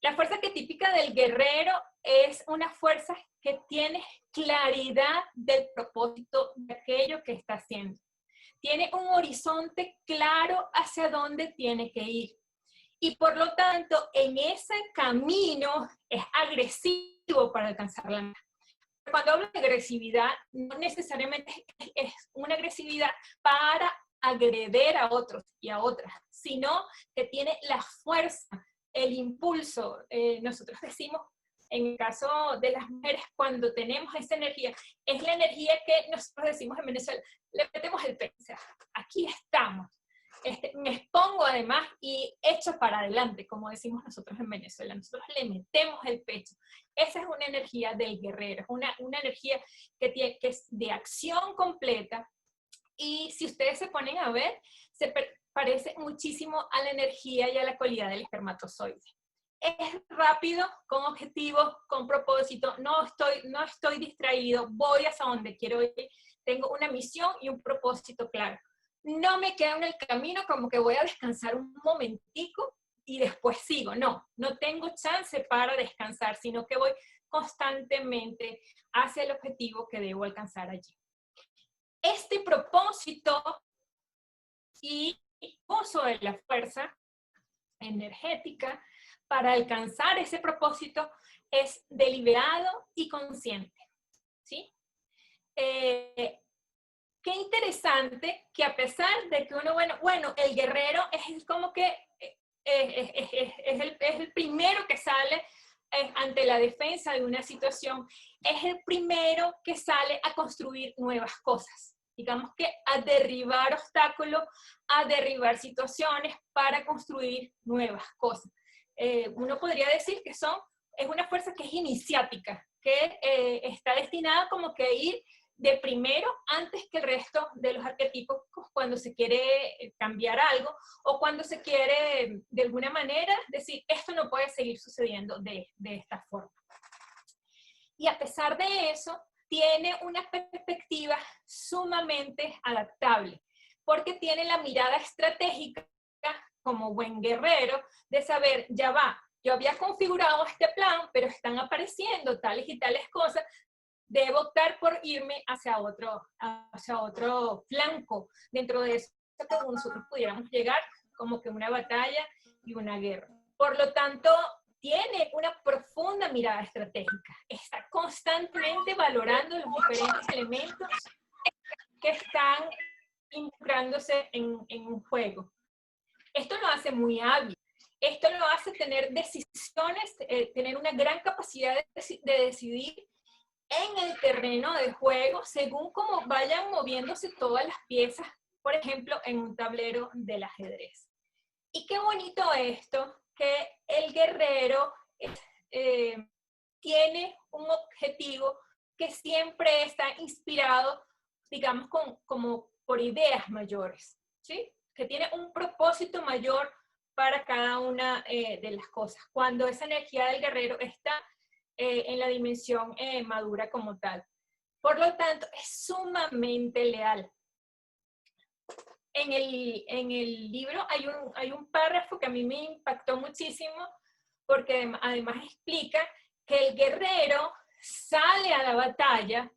La fuerza arquetípica del guerrero es una fuerza que tiene claridad del propósito de aquello que está haciendo. tiene un horizonte claro hacia dónde tiene que ir. Y por lo tanto, en ese camino es agresivo para alcanzar la meta. Cuando hablo de agresividad, no necesariamente es una agresividad para agredir a otros y a otras, sino que tiene la fuerza, el impulso. Nosotros decimos, en el caso de las mujeres, cuando tenemos esa energía, es la energía que nosotros decimos en Venezuela, le metemos el pecho, o sea, aquí estamos. Me expongo además y echo para adelante, como decimos nosotros en Venezuela. Nosotros le metemos el pecho. Esa es una energía del guerrero, es una energía que es de acción completa. Y si ustedes se ponen a ver, se parece muchísimo a la energía y a la cualidad del espermatozoide. Es rápido, con objetivos, con propósito, no estoy distraído, voy hacia donde quiero ir, tengo una misión y un propósito claro. No me quedo en el camino como que voy a descansar un momentico y después sigo. No tengo chance para descansar, sino que voy constantemente hacia el objetivo que debo alcanzar allí. Este propósito y uso de la fuerza energética para alcanzar ese propósito es deliberado y consciente, ¿sí? Qué interesante que a pesar de que uno, bueno, el guerrero es como que es el primero que sale ante la defensa de una situación, es el primero que sale a construir nuevas cosas. Digamos que a derribar obstáculos, a derribar situaciones para construir nuevas cosas. Uno podría decir que es una fuerza que es iniciática, que está destinada como que a ir de primero antes que el resto de los arquetipos cuando se quiere cambiar algo o cuando se quiere de alguna manera decir esto no puede seguir sucediendo de esta forma. Y a pesar de eso, tiene una perspectiva sumamente adaptable porque tiene la mirada estratégica como buen guerrero de saber, ya va, yo había configurado este plan, pero están apareciendo tales y tales cosas, debo optar por irme hacia otro flanco dentro de eso que nosotros pudiéramos llegar como que una batalla y una guerra. Por lo tanto, tiene una profunda mirada estratégica. Está constantemente valorando los diferentes elementos que están involucrándose en un juego. Esto lo hace muy hábil. Esto lo hace tener decisiones, tener una gran capacidad de decidir en el terreno de juego según cómo vayan moviéndose todas las piezas, por ejemplo, en un tablero del ajedrez. Y qué bonito esto, que el guerrero tiene un objetivo que siempre está inspirado, digamos, como por ideas mayores, ¿sí? Que tiene un propósito mayor para cada una de las cosas. Cuando esa energía del guerrero está en la dimensión madura como tal. Por lo tanto, es sumamente leal. En el libro hay un párrafo que a mí me impactó muchísimo porque además explica que el guerrero sale a la batalla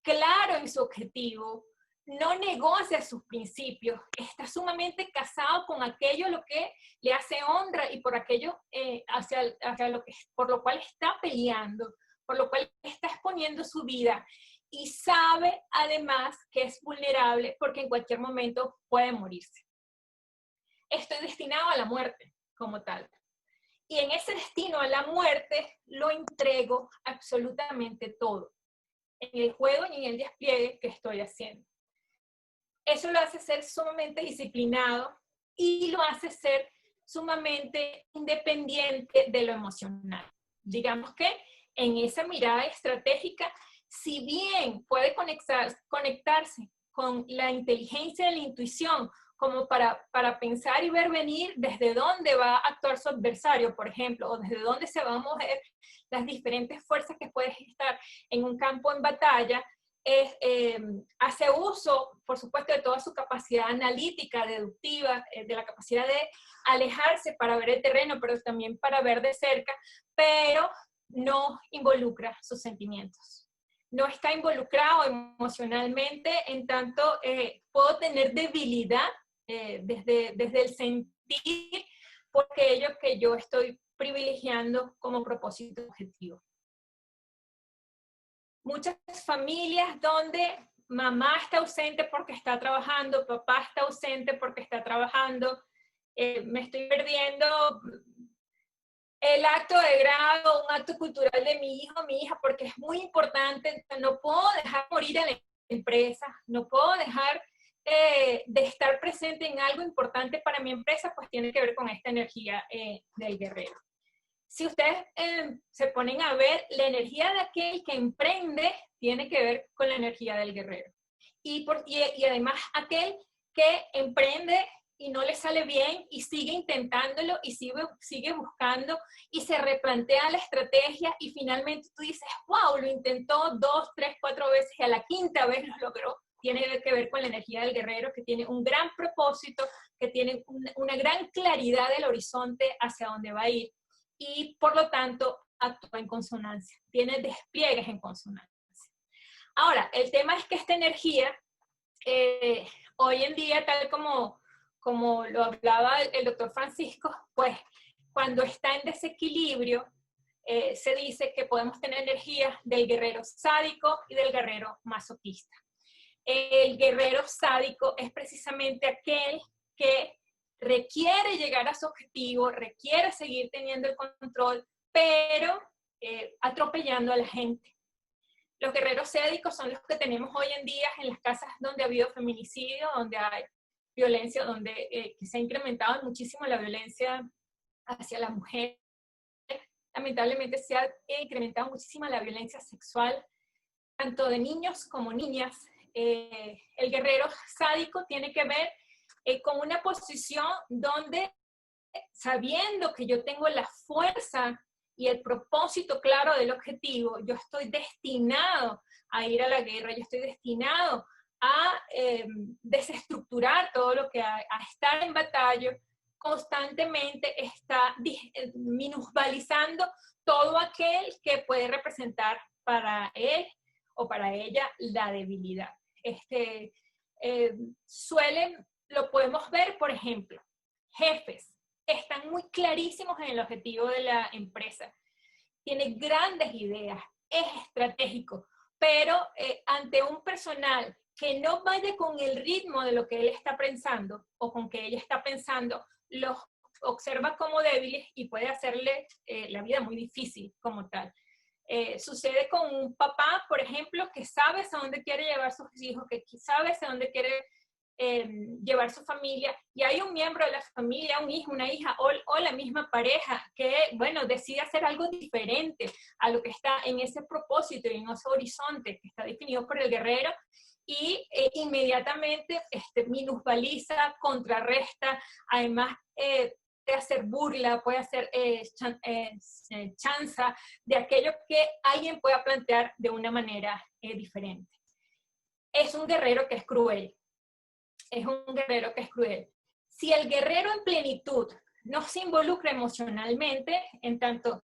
claro en su objetivo, no negocia sus principios, está sumamente casado con aquello lo que le hace honra y por aquello por lo cual está peleando, por lo cual está exponiendo su vida y sabe además que es vulnerable porque en cualquier momento puede morirse. Estoy destinado a la muerte como tal. Y en ese destino a la muerte lo entrego absolutamente todo, en el juego y en el despliegue que estoy haciendo. Eso lo hace ser sumamente disciplinado y lo hace ser sumamente independiente de lo emocional. Digamos que en esa mirada estratégica, si bien puede conectarse con la inteligencia y la intuición, como para pensar y ver venir desde dónde va a actuar su adversario, por ejemplo, o desde dónde se van a mover las diferentes fuerzas que puedes estar en un campo en batalla, hace uso, por supuesto, de toda su capacidad analítica, deductiva, de la capacidad de alejarse para ver el terreno, pero también para ver de cerca, pero no involucra sus sentimientos. no está involucrado emocionalmente, en tanto puedo tener debilidad desde el sentir por aquello que yo estoy privilegiando como propósito objetivo. Muchas familias donde mamá está ausente porque está trabajando, papá está ausente porque está trabajando, me estoy perdiendo el acto de grado, un acto cultural de mi hijo, mi hija, porque es muy importante. No puedo dejar morir a la empresa, no puedo dejar de estar presente en algo importante para mi empresa, pues tiene que ver con esta energía del guerrero. Si ustedes se ponen a ver, la energía de aquel que emprende tiene que ver con la energía del guerrero. Y además aquel que emprende y no le sale bien y sigue intentándolo y sigue buscando y se replantea la estrategia y finalmente tú dices, wow, lo intentó 2, 3, 4 veces y a la quinta vez lo logró. Tiene que ver con la energía del guerrero, que tiene un gran propósito, que tiene una gran claridad del horizonte hacia dónde va a ir y por lo tanto actúa en consonancia, tiene despliegues en consonancia. Ahora, el tema es que esta energía, hoy en día, tal como lo hablaba el doctor Francisco, pues cuando está en desequilibrio, se dice que podemos tener energía del guerrero sádico y del guerrero masoquista. El guerrero sádico es precisamente aquel que requiere llegar a su objetivo, requiere seguir teniendo el control, pero atropellando a la gente. Los guerreros sádicos son los que tenemos hoy en día en las casas donde ha habido feminicidio, donde hay violencia, donde se ha incrementado muchísimo la violencia hacia la mujer. Lamentablemente se ha incrementado muchísimo la violencia sexual, tanto de niños como niñas. El guerrero sádico tiene que ver con una posición donde, sabiendo que yo tengo la fuerza y el propósito claro del objetivo, yo estoy destinado a ir a la guerra, yo estoy destinado a desestructurar todo lo que hay, a estar en batalla, constantemente está minusvalizando todo aquel que puede representar para él o para ella la debilidad. Lo podemos ver, por ejemplo, jefes están muy clarísimos en el objetivo de la empresa, tienen grandes ideas, es estratégico, pero ante un personal que no vaya con el ritmo de lo que él está pensando o con que ella está pensando, los observa como débiles y puede hacerle la vida muy difícil como tal. Sucede con un papá, por ejemplo, que sabe hacia dónde quiere llevar sus hijos, que sabe hacia dónde quiere llevar su familia, y hay un miembro de la familia, un hijo, una hija o la misma pareja que, bueno, decide hacer algo diferente a lo que está en ese propósito y en ese horizonte que está definido por el guerrero, y inmediatamente minusvaliza, contrarresta, además puede hacer burla, puede hacer chanza de aquello que alguien pueda plantear de una manera diferente. Es un guerrero que es cruel. Es un guerrero que es cruel. Si el guerrero en plenitud no se involucra emocionalmente, en tanto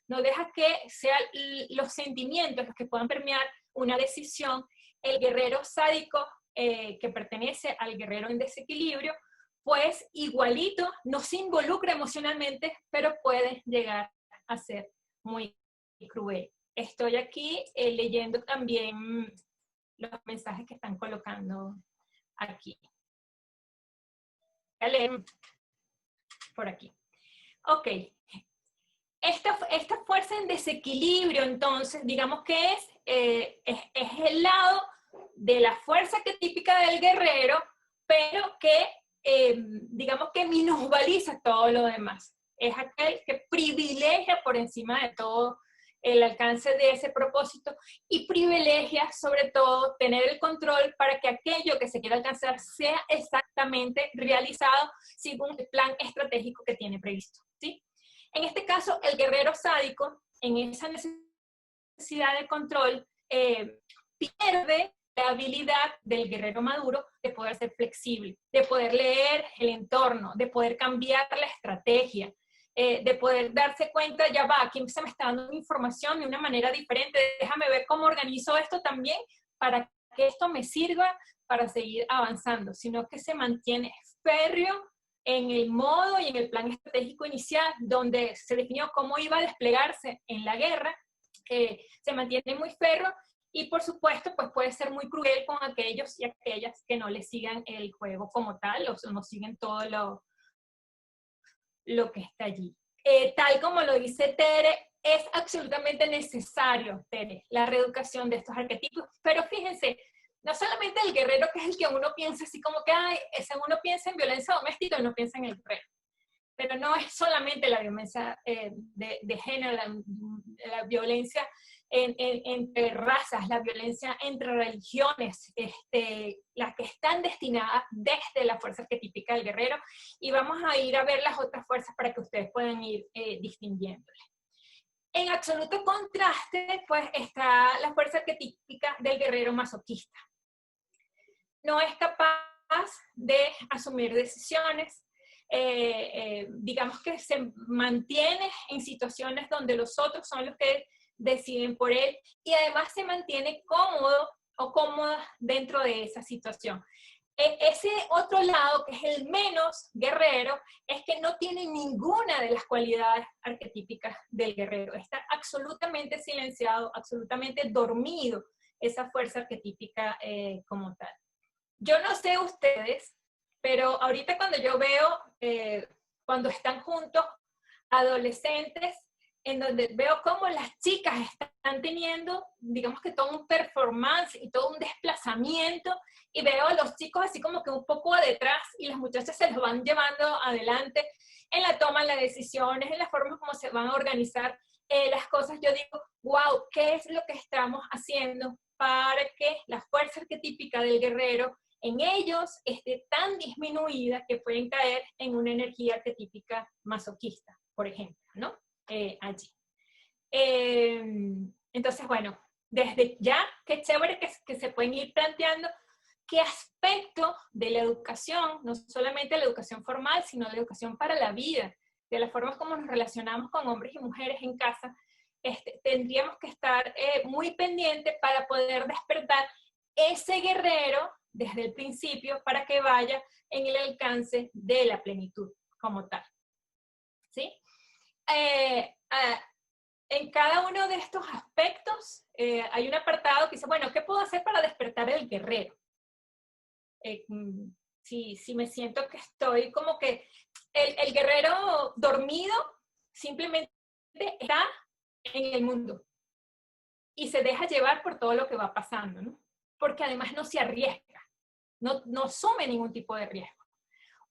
no deja que sean los sentimientos los que puedan permear una decisión, el guerrero sádico que pertenece al guerrero en desequilibrio, pues igualito no se involucra emocionalmente, pero puede llegar a ser muy cruel. Estoy aquí leyendo también los mensajes que están colocando aquí. Voy a leer por aquí. Ok. Esta fuerza en desequilibrio, entonces, digamos que es el lado de la fuerza que es típica del guerrero, pero que, digamos que minusvaliza todo lo demás. Es aquel que privilegia por encima de todo el alcance de ese propósito y privilegia sobre todo tener el control para que aquello que se quiera alcanzar sea exactamente realizado según el plan estratégico que tiene previsto, ¿sí? En este caso, el guerrero sádico, en esa necesidad de control, pierde la habilidad del guerrero maduro de poder ser flexible, de poder leer el entorno, de poder cambiar la estrategia. de poder darse cuenta, ya va, aquí se me está dando información de una manera diferente, déjame ver cómo organizo esto también para que esto me sirva para seguir avanzando, sino que se mantiene férreo en el modo y en el plan estratégico inicial, donde se definió cómo iba a desplegarse en la guerra, se mantiene muy férreo y por supuesto pues puede ser muy cruel con aquellos y aquellas que no le sigan el juego como tal, o no siguen todo lo que está allí. Tal como lo dice Tere, es absolutamente necesario, Tere, la reeducación de estos arquetipos, pero fíjense, no solamente el guerrero, que es el que uno piensa así como que, ay, uno piensa en violencia doméstica y no piensa en el guerrero. Pero no es solamente la violencia de género, la violencia entre razas, la violencia entre religiones, las que están destinadas desde la fuerza arquetípica del guerrero, y vamos a ir a ver las otras fuerzas para que ustedes puedan ir distinguiéndolas. En absoluto contraste, pues, está la fuerza arquetípica del guerrero masoquista. No es capaz de asumir decisiones, digamos que se mantiene en situaciones donde los otros son los que deciden por él, y además se mantiene cómodo o cómoda dentro de esa situación. Ese otro lado, que es el menos guerrero, es que no tiene ninguna de las cualidades arquetípicas del guerrero. Está absolutamente silenciado, absolutamente dormido, esa fuerza arquetípica como tal. Yo no sé ustedes, pero ahorita cuando yo veo, cuando están juntos adolescentes, en donde veo cómo las chicas están teniendo, digamos que todo un performance y todo un desplazamiento, y veo a los chicos así como que un poco detrás, y las muchachas se los van llevando adelante en la toma de las decisiones, en la forma como se van a organizar las cosas. Yo digo, wow, ¿qué es lo que estamos haciendo para que la fuerza arquetípica del guerrero en ellos esté tan disminuida que pueden caer en una energía arquetípica masoquista, por ejemplo, ¿no? Allí. Entonces, bueno, desde ya, qué chévere que se pueden ir planteando qué aspecto de la educación, no solamente la educación formal, sino la educación para la vida, de las formas como nos relacionamos con hombres y mujeres en casa, tendríamos que estar muy pendientes para poder despertar ese guerrero desde el principio para que vaya en el alcance de la plenitud como tal. ¿Sí? En cada uno de estos aspectos hay un apartado que dice, bueno, ¿qué puedo hacer para despertar el guerrero? Si me siento que estoy como que el guerrero dormido simplemente está en el mundo y se deja llevar por todo lo que va pasando, ¿no? Porque además no se arriesga, no asume ningún tipo de riesgo.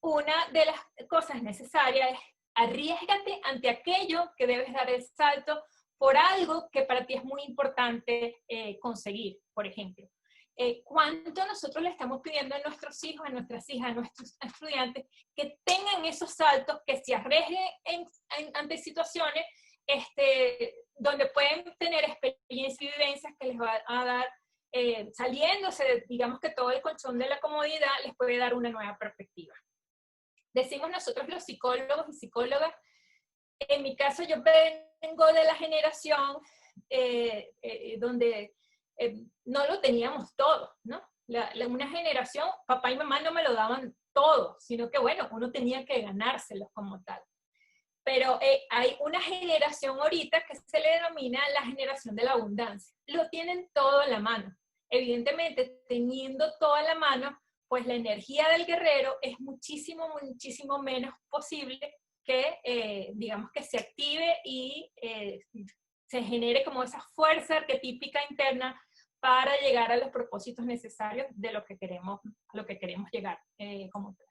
Una de las cosas necesarias es arriésgate ante aquello que debes dar el salto por algo que para ti es muy importante conseguir, por ejemplo. ¿Cuánto nosotros le estamos pidiendo a nuestros hijos, a nuestras hijas, a nuestros estudiantes que tengan esos saltos, que se arriesguen ante situaciones donde pueden tener experiencias y vivencias que les va a dar, saliéndose, digamos que todo el colchón de la comodidad les puede dar una nueva perspectiva? Decimos nosotros los psicólogos y psicólogas, en mi caso yo vengo de la generación donde no lo teníamos todo, ¿no? Una generación, papá y mamá no me lo daban todo, sino que bueno, uno tenía que ganárselo como tal. Pero hay una generación ahorita que se le denomina la generación de la abundancia. Lo tienen todo en la mano. Evidentemente, teniendo todo en la mano, pues la energía del guerrero es muchísimo, muchísimo menos posible que, digamos, que se active y se genere como esa fuerza arquetípica interna para llegar a los propósitos necesarios de lo que queremos, a lo que queremos llegar como tal.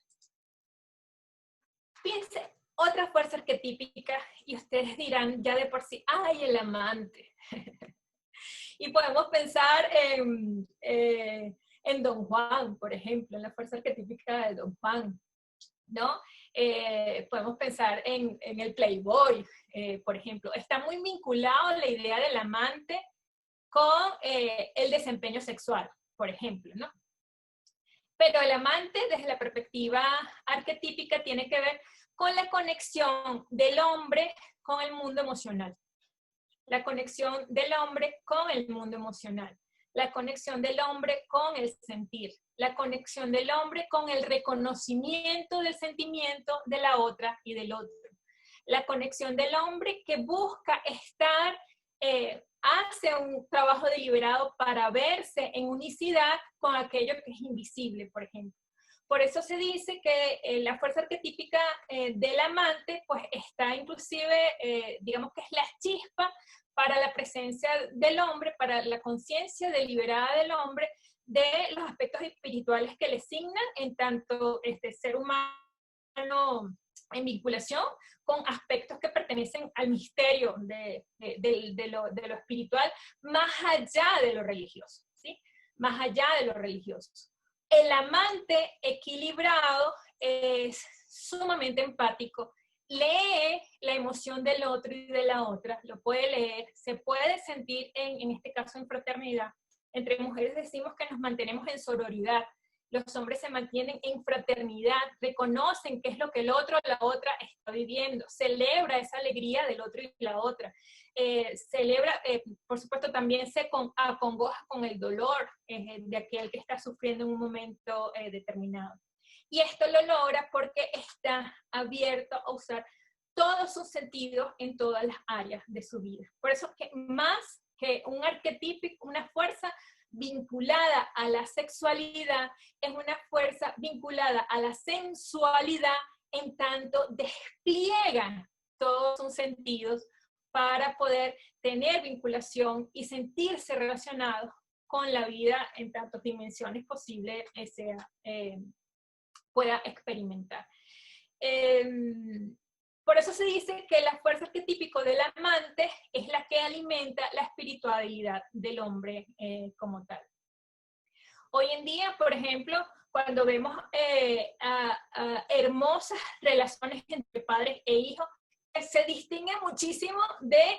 Piense otra fuerza arquetípica y ustedes dirán ya de por sí, ¡ay, el amante! Y podemos pensar en Don Juan, por ejemplo, en la fuerza arquetípica de Don Juan, ¿no? Podemos pensar en el Playboy, por ejemplo. Está muy vinculado la idea del amante con el desempeño sexual, por ejemplo, ¿no? Pero el amante, desde la perspectiva arquetípica, tiene que ver con la conexión del hombre con el mundo emocional. La conexión del hombre con el mundo emocional. La conexión del hombre con el sentir. La conexión del hombre con el reconocimiento del sentimiento de la otra y del otro. La conexión del hombre que busca estar, hace un trabajo deliberado para verse en unicidad con aquello que es invisible, por ejemplo. Por eso se dice que la fuerza arquetípica del amante, pues está inclusive, digamos que es la chispa para la presencia del hombre, para la conciencia deliberada del hombre, de los aspectos espirituales que le asignan en tanto ser humano en vinculación con aspectos que pertenecen al misterio de lo espiritual, más allá de lo religioso, ¿sí? Más allá de lo religioso. El amante equilibrado es sumamente empático, lee la emoción del otro y de la otra, lo puede leer, se puede sentir en este caso en fraternidad. Entre mujeres decimos que nos mantenemos en sororidad, los hombres se mantienen en fraternidad, reconocen qué es lo que el otro o la otra está viviendo, celebra esa alegría del otro y la otra, celebra, por supuesto también se acongoja con el dolor de aquel que está sufriendo en un momento determinado. Y esto lo logra porque está abierto a usar todos sus sentidos en todas las áreas de su vida. Por eso que más que un arquetipo, una fuerza vinculada a la sexualidad, es una fuerza vinculada a la sensualidad, en tanto despliega todos sus sentidos para poder tener vinculación y sentirse relacionado con la vida en tantas dimensiones posibles pueda experimentar. Por eso se dice que la fuerza arquetípica del amante es la que alimenta la espiritualidad del hombre como tal. Hoy en día, por ejemplo, cuando vemos a hermosas relaciones entre padres e hijos, se distingue muchísimo de,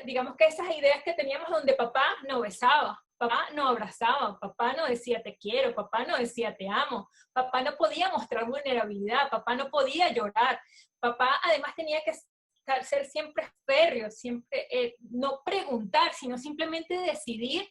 digamos que esas ideas que teníamos donde papá no besaba, papá no abrazaba, papá no decía te quiero, papá no decía te amo, papá no podía mostrar vulnerabilidad, papá no podía llorar, papá además tenía que ser siempre férreo, siempre no preguntar, sino simplemente decidir.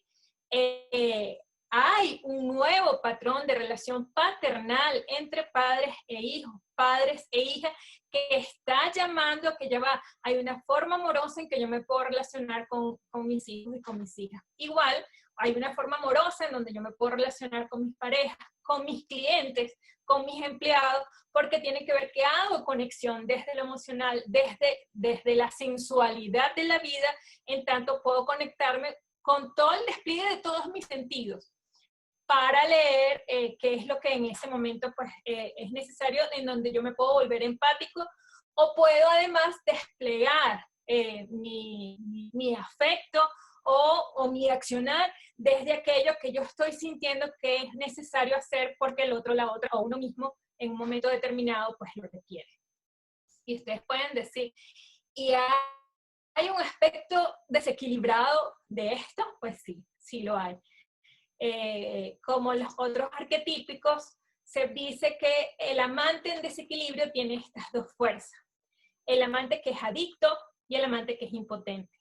Hay un nuevo patrón de relación paternal entre padres e hijos, padres e hijas, que está llamando a que ya va, hay una forma amorosa en que yo me puedo relacionar con mis hijos y con mis hijas. Igual, hay una forma amorosa en donde yo me puedo relacionar con mis parejas, con mis clientes, con mis empleados, porque tiene que ver que hago conexión desde lo emocional, desde la sensualidad de la vida, en tanto puedo conectarme con todo el despliegue de todos mis sentidos, para leer qué es lo que en ese momento pues, es necesario, en donde yo me puedo volver empático, o puedo además desplegar mi afecto o mi accionar desde aquello que yo estoy sintiendo que es necesario hacer porque el otro, la otra o uno mismo en un momento determinado pues lo requiere. Y ustedes pueden decir, ¿y hay un aspecto desequilibrado de esto? Pues sí, sí lo hay. Como los otros arquetípicos, se dice que el amante en desequilibrio tiene estas dos fuerzas. El amante que es adicto y el amante que es impotente.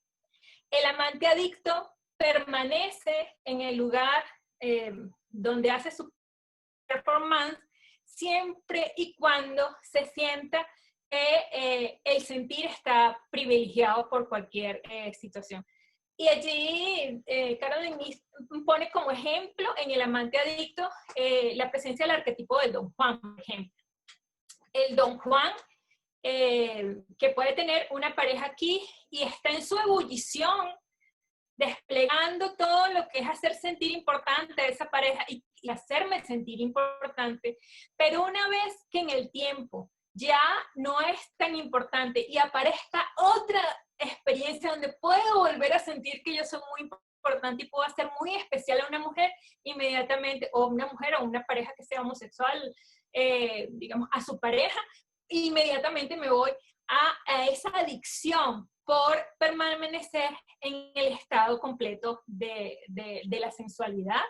El amante adicto permanece en el lugar donde hace su performance siempre y cuando se sienta que el sentir está privilegiado por cualquier situación. Y allí Caroline pone como ejemplo en el amante adicto la presencia del arquetipo del Don Juan, por ejemplo. El Don Juan, que puede tener una pareja aquí y está en su ebullición, desplegando todo lo que es hacer sentir importante a esa pareja y hacerme sentir importante, pero una vez que en el tiempo ya no es tan importante y aparezca otra experiencia donde puedo volver a sentir que yo soy muy importante y puedo hacer muy especial a una mujer, inmediatamente, o una mujer o una pareja que sea homosexual, digamos, a su pareja, inmediatamente me voy a esa adicción por permanecer en el estado completo de la sensualidad,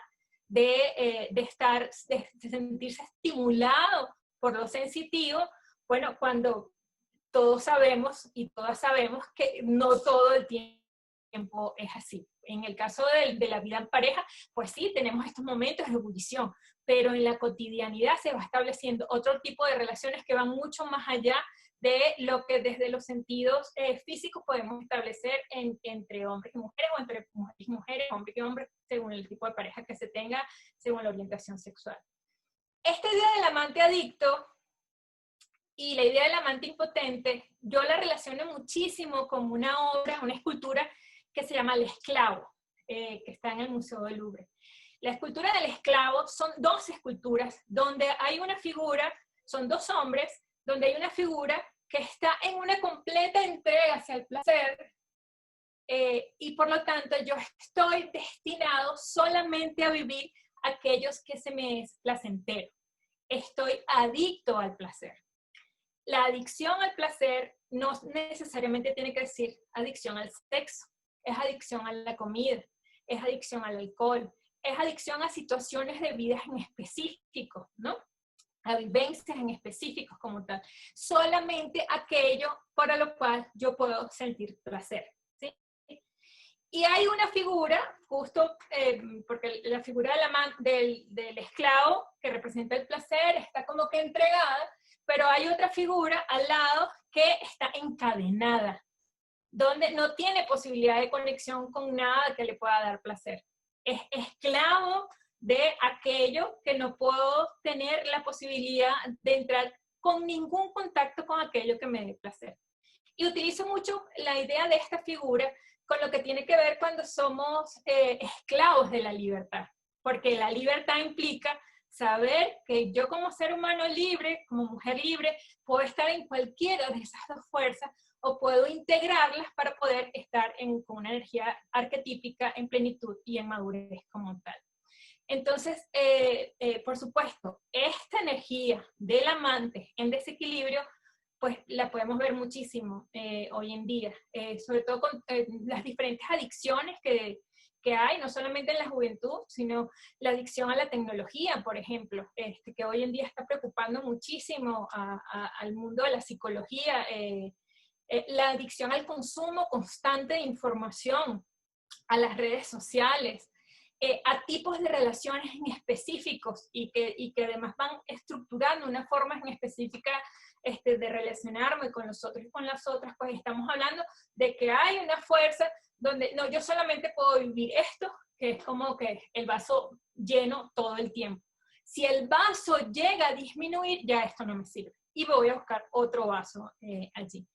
de sentirse estimulado por lo sensitivo, Bueno, cuando todos sabemos y todas sabemos que no todo el tiempo es así. En el caso de la vida en pareja, pues sí, tenemos estos momentos de ebullición, pero en la cotidianidad se va estableciendo otro tipo de relaciones que van mucho más allá de lo que desde los sentidos físicos podemos establecer entre hombres y mujeres, o entre mujeres y mujeres, hombres y hombres, según el tipo de pareja que se tenga, según la orientación sexual. Esta idea del amante adicto y la idea del amante impotente, yo la relaciono muchísimo con una obra, una escultura que se llama El Esclavo, que está en el Museo del Louvre. La escultura del esclavo son dos esculturas donde hay una figura, son dos hombres, donde hay una figura que está en una completa entrega hacia el placer, y por lo tanto yo estoy destinado solamente a vivir aquellos que se me es placentero. Estoy adicto al placer. La adicción al placer no necesariamente tiene que decir adicción al sexo, es adicción a la comida, es adicción al alcohol, es adicción a situaciones de vida en específico, ¿no? A vivencias en específicos como tal. Solamente aquello para lo cual yo puedo sentir placer, ¿sí? Y hay una figura, justo porque la figura del esclavo que representa el placer está como que entregada, pero hay otra figura al lado que está encadenada, donde no tiene posibilidad de conexión con nada que le pueda dar placer. Es esclavo de aquello que no puedo tener la posibilidad de entrar con ningún contacto con aquello que me dé placer. Y utilizo mucho la idea de esta figura con lo que tiene que ver cuando somos esclavos de la libertad, porque la libertad implica saber que yo como ser humano libre, como mujer libre, puedo estar en cualquiera de esas dos fuerzas o puedo integrarlas para poder estar con una energía arquetípica en plenitud y en madurez como tal. Entonces, por supuesto, esta energía del amante en desequilibrio, pues la podemos ver muchísimo hoy en día, sobre todo con las diferentes adicciones que hay, no solamente en la juventud, sino la adicción a la tecnología, por ejemplo, que hoy en día está preocupando muchísimo al mundo de la psicología, la adicción al consumo constante de información, a las redes sociales, a tipos de relaciones en específicos y que además van estructurando una forma en específica de relacionarme con los otros y con las otras, pues estamos hablando de que hay una fuerza donde no, yo solamente puedo vivir esto, que es como que el vaso lleno todo el tiempo. Si el vaso llega a disminuir, ya esto no me sirve y voy a buscar otro vaso allí.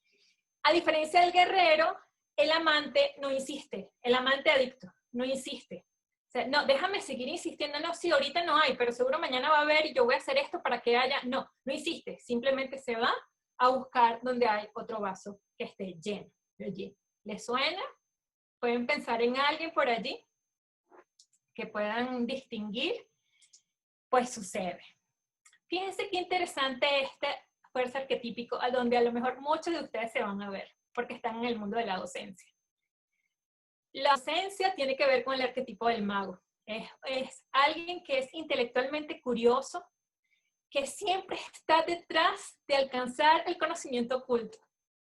A diferencia del guerrero, el amante no insiste, el amante adicto no insiste. O sea, no, déjame seguir insistiendo, no, sí, ahorita no hay, pero seguro mañana va a haber y yo voy a hacer esto para que haya. No, no insiste, simplemente se va a buscar donde hay otro vaso que esté lleno. ¿Les suena? ¿Pueden pensar en alguien por allí que puedan distinguir? Pues sucede. Fíjense qué interesante esta fuerza arquetípico, a donde a lo mejor muchos de ustedes se van a ver, porque están en el mundo de la docencia. La docencia tiene que ver con el arquetipo del mago. Es alguien que es intelectualmente curioso, que siempre está detrás de alcanzar el conocimiento oculto.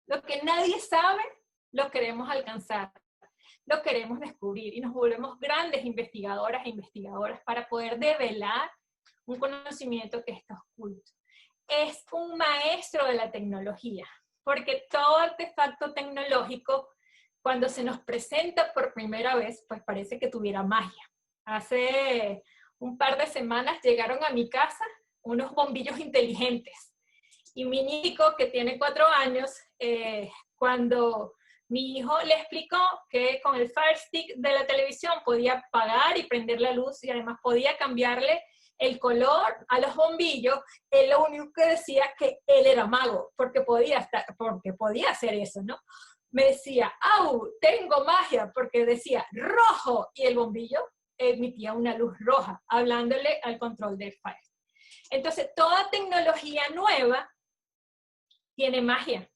Lo que nadie sabe, lo queremos alcanzar, lo queremos descubrir y nos volvemos grandes investigadoras e investigadoras para poder develar un conocimiento que está oculto. Es un maestro de la tecnología, porque todo artefacto tecnológico, cuando se nos presenta por primera vez, pues parece que tuviera magia. Hace un par de semanas llegaron a mi casa unos bombillos inteligentes. Y mi niño, que tiene 4 años, cuando mi hijo le explicó que con el Fire Stick de la televisión podía apagar y prender la luz y además podía cambiarle el color a los bombillos, él lo único que decía que él era mago, porque podía hacer eso, ¿no? Me decía, ¡au! Tengo magia, porque decía rojo, y el bombillo emitía una luz roja, hablándole al control del Fire. Entonces, toda tecnología nueva tiene magia.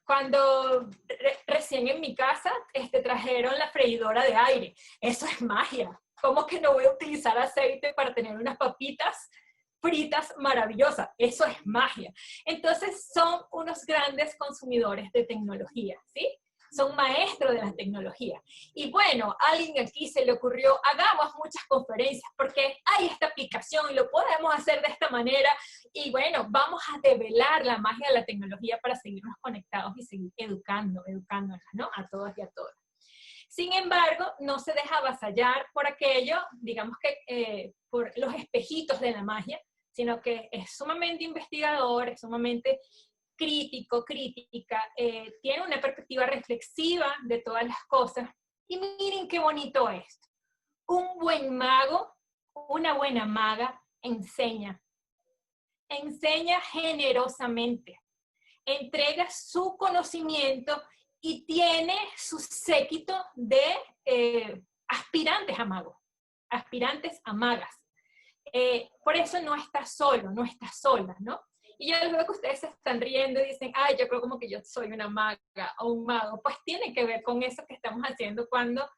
Cuando recién en mi casa trajeron la freidora de aire, eso es magia. ¿Cómo que no voy a utilizar aceite para tener unas papitas fritas maravillosas. Eso es magia. Entonces son unos grandes consumidores de tecnología, ¿sí? Son maestros de la tecnología. Y bueno, a alguien aquí se le ocurrió, hagamos muchas conferencias porque hay esta aplicación y lo podemos hacer de esta manera. Y bueno, vamos a develar la magia de la tecnología para seguirnos conectados y seguir educándonos, ¿no? A todos y a todas. Sin embargo, no se deja avasallar por aquello, digamos que por los espejitos de la magia, sino que es sumamente investigador, es sumamente crítico, crítica, tiene una perspectiva reflexiva de todas las cosas. Y miren qué bonito esto. Un buen mago, una buena maga, enseña generosamente, entrega su conocimiento y tiene su séquito de aspirantes a magos, aspirantes a magas. Por eso no estás solo, no estás sola, ¿no? Y yo veo que ustedes se están riendo y dicen, ay, yo creo como que yo soy una maga o un mago. Pues tiene que ver con eso que estamos haciendo cuando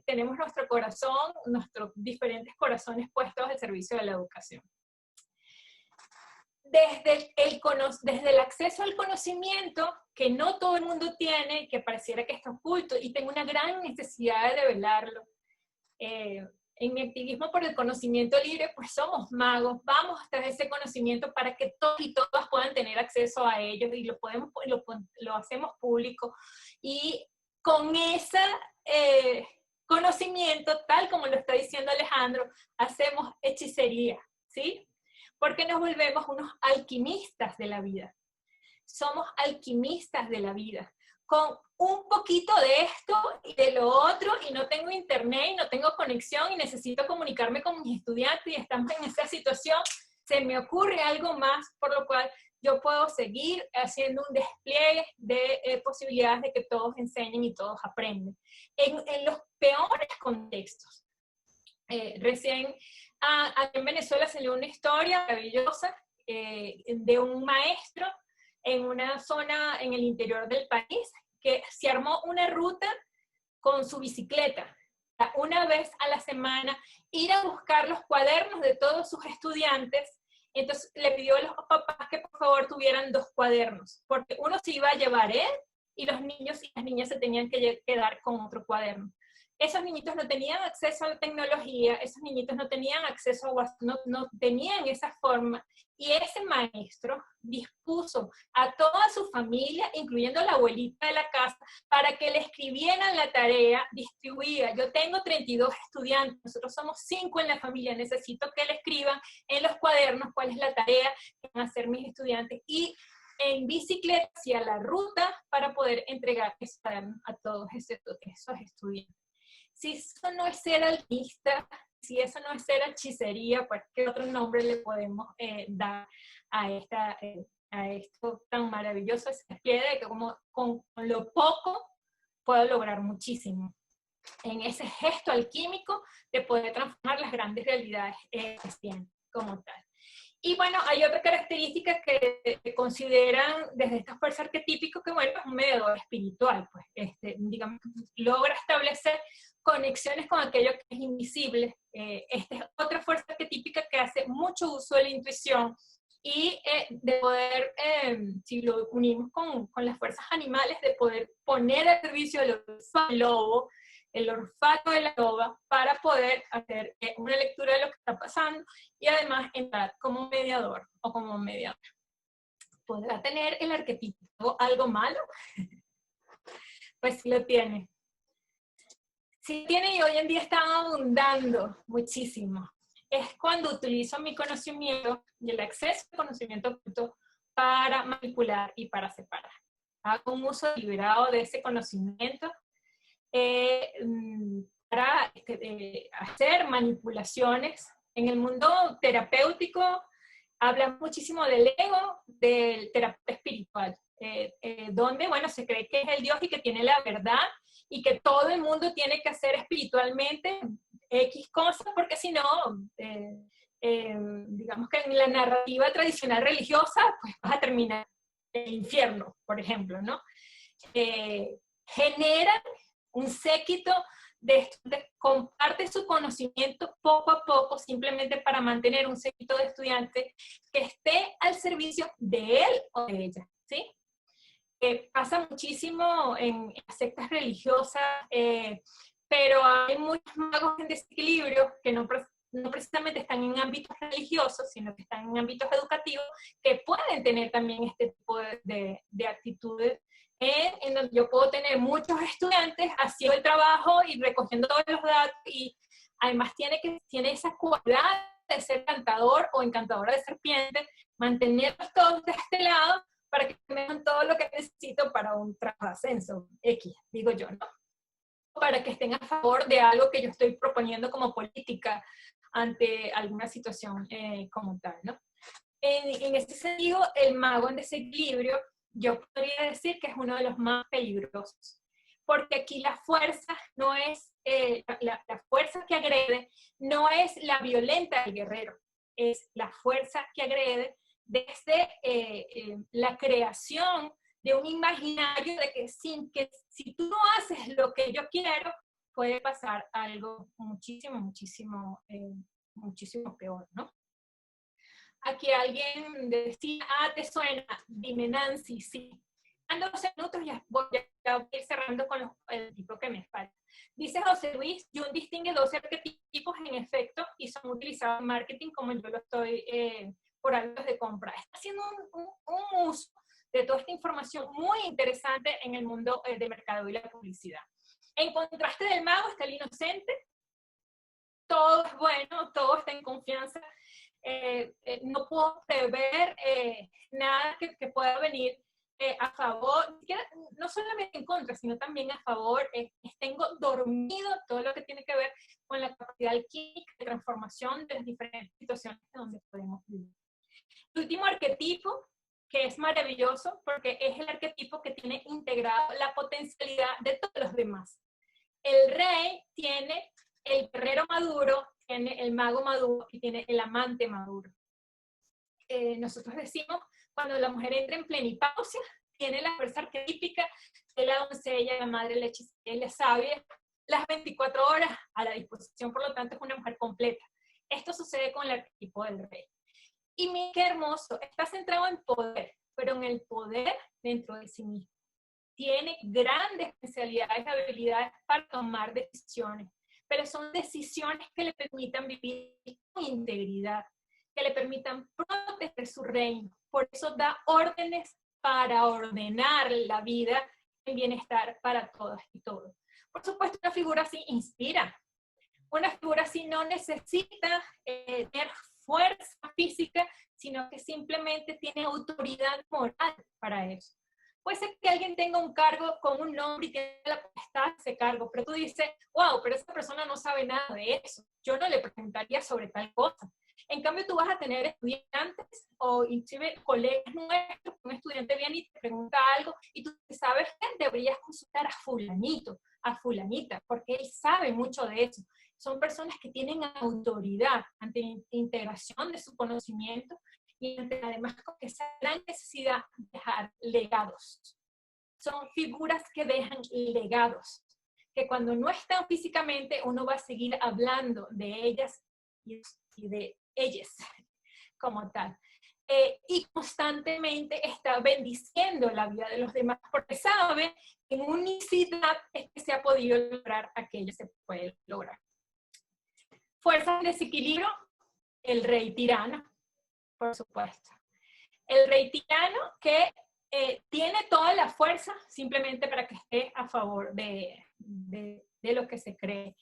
tenemos nuestro corazón, nuestros diferentes corazones puestos al servicio de la educación. Desde el acceso al conocimiento, que no todo el mundo tiene, que pareciera que está oculto, y tengo una gran necesidad de develarlo. En mi activismo por el conocimiento libre, pues somos magos, vamos a traer ese conocimiento para que todos y todas puedan tener acceso a ellos, y lo hacemos público. Y con ese conocimiento, tal como lo está diciendo Alejandro, hacemos hechicería, ¿sí? Porque nos volvemos unos alquimistas de la vida. Somos alquimistas de la vida. Con un poquito de esto y de lo otro, y no tengo internet, y no tengo conexión, y necesito comunicarme con mis estudiantes, y estamos en esa situación, se me ocurre algo más, por lo cual yo puedo seguir haciendo un despliegue de posibilidades de que todos enseñen y todos aprenden. En los peores contextos. Recién en Venezuela salió una historia maravillosa de un maestro en una zona en el interior del país que se armó una ruta con su bicicleta, una vez a la semana, ir a buscar los cuadernos de todos sus estudiantes. Entonces le pidió a los papás que por favor tuvieran 2 cuadernos, porque uno se iba a llevar él y los niños y las niñas se tenían que quedar con otro cuaderno. Esos niñitos no tenían acceso a la tecnología, esos niñitos no tenían acceso a WhatsApp, no tenían esa forma. Y ese maestro dispuso a toda su familia, incluyendo la abuelita de la casa, para que le escribieran la tarea distribuida. Yo tengo 32 estudiantes, nosotros somos 5 en la familia, necesito que le escriban en los cuadernos cuál es la tarea que van a hacer mis estudiantes. Y en bicicleta hacia la ruta para poder entregar ese cuaderno a todos esos estudiantes. Si eso no es ser alquimista, si eso no es ser hechicería, pues ¿qué otro nombre le podemos dar a esto tan maravilloso? Se despliegue de que como con lo poco puedo lograr muchísimo. En ese gesto alquímico de poder transformar las grandes realidades que tienen como tal. Y bueno, hay otra característica que consideran desde estos fuerzas arquetípicos que, bueno, es un mediador espiritual, pues, digamos, logra establecer conexiones con aquello que es invisible. Esta es otra fuerza arquetípica que hace mucho uso de la intuición y de poder, si lo unimos con las fuerzas animales, de poder poner al servicio del lobo, el olfato de la loba, para poder hacer una lectura de lo que está pasando y además entrar como mediador o como mediadora. ¿Podrá tener el arquetipo algo malo? Pues sí lo tiene. Sí tiene, y hoy en día está abundando muchísimo. Es cuando utilizo mi conocimiento y el acceso al conocimiento para manipular y para separar. Hago un uso deliberado de ese conocimiento para hacer manipulaciones. En el mundo terapéutico habla muchísimo del ego del terapeuta espiritual, donde, bueno, se cree que es el Dios y que tiene la verdad y que todo el mundo tiene que hacer espiritualmente X cosas, porque si no, digamos que en la narrativa tradicional religiosa, pues vas a terminar en el infierno, por ejemplo, ¿no? Generan un séquito de estudiantes comparte su conocimiento poco a poco, simplemente para mantener un séquito de estudiantes que esté al servicio de él o de ella, ¿sí? Pasa muchísimo en las sectas religiosas, pero hay muchos magos en desequilibrio que no precisamente están en ámbitos religiosos, sino que están en ámbitos educativos, que pueden tener también este tipo de actitudes, en donde yo puedo tener muchos estudiantes haciendo el trabajo y recogiendo todos los datos, y además tiene esa cualidad de ser encantador o encantadora de serpiente, mantenerlos todos de este lado para que me den todo lo que necesito para un trabajo de ascenso X, digo yo, ¿no? Para que estén a favor de algo que yo estoy proponiendo como política ante alguna situación como tal, ¿no? En ese sentido, el mago en desequilibrio, yo podría decir que es uno de los más peligrosos, porque aquí la fuerza no es, la fuerza que agrede no es la violenta del guerrero, es la fuerza que agrede desde la creación de un imaginario de que si tú no haces lo que yo quiero, puede pasar algo muchísimo peor, ¿no? Aquí alguien decía, te suena, dime Nancy, sí. En 12 minutos ya voy a ir cerrando con el tipo que me falta. Dice José Luis, Jung distingue 12 arquetipos en efecto y son utilizados en marketing como yo lo estoy por hábitos de compra. Está haciendo un uso de toda esta información muy interesante en el mundo de mercado y la publicidad. En contraste del mago está el inocente, todo es bueno, todo está en confianza, no puedo prever nada que pueda venir a favor, no solamente en contra, sino también a favor. Tengo dormido todo lo que tiene que ver con la capacidad alquímica de transformación de las diferentes situaciones donde podemos vivir. El último arquetipo, que es maravilloso, porque es el arquetipo que tiene integrado la potencialidad de todos los demás. El rey tiene el guerrero maduro, tiene el mago maduro y tiene el amante maduro. Nosotros decimos, cuando la mujer entra en plenipausia, tiene la fuerza arquetípica de la doncella, la madre, la hechicera y la sabia, las 24 horas a la disposición, por lo tanto es una mujer completa. Esto sucede con el arquetipo del rey. Y mira qué hermoso, está centrado en poder, pero en el poder dentro de sí mismo. Tiene grandes especialidades y habilidades para tomar decisiones, pero son decisiones que le permitan vivir con integridad, que le permitan proteger su reino. Por eso da órdenes para ordenar la vida en bienestar para todas y todos. Por supuesto, una figura así inspira. Una figura así no necesita tener fuerza física, sino que simplemente tiene autoridad moral para eso. Puede ser que alguien tenga un cargo con un nombre y tiene la potestad de ese cargo, pero tú dices, wow, pero esa persona no sabe nada de eso. Yo no le preguntaría sobre tal cosa. En cambio, tú vas a tener estudiantes o inclusive colegas nuestros, un estudiante viene y te pregunta algo y tú sabes que deberías consultar a fulanito, a fulanita, porque él sabe mucho de eso. Son personas que tienen autoridad ante la integración de su conocimiento y ante además con esa gran necesidad de dejar legados. Son figuras que dejan legados, que cuando no están físicamente uno va a seguir hablando de ellas y de ellas como tal. Y constantemente está bendiciendo la vida de los demás, porque sabe que en unicidad es que se ha podido lograr aquello se puede lograr. Fuerza en desequilibrio, el rey tirano, por supuesto. El rey tirano que tiene toda la fuerza simplemente para que esté a favor de lo que se cree.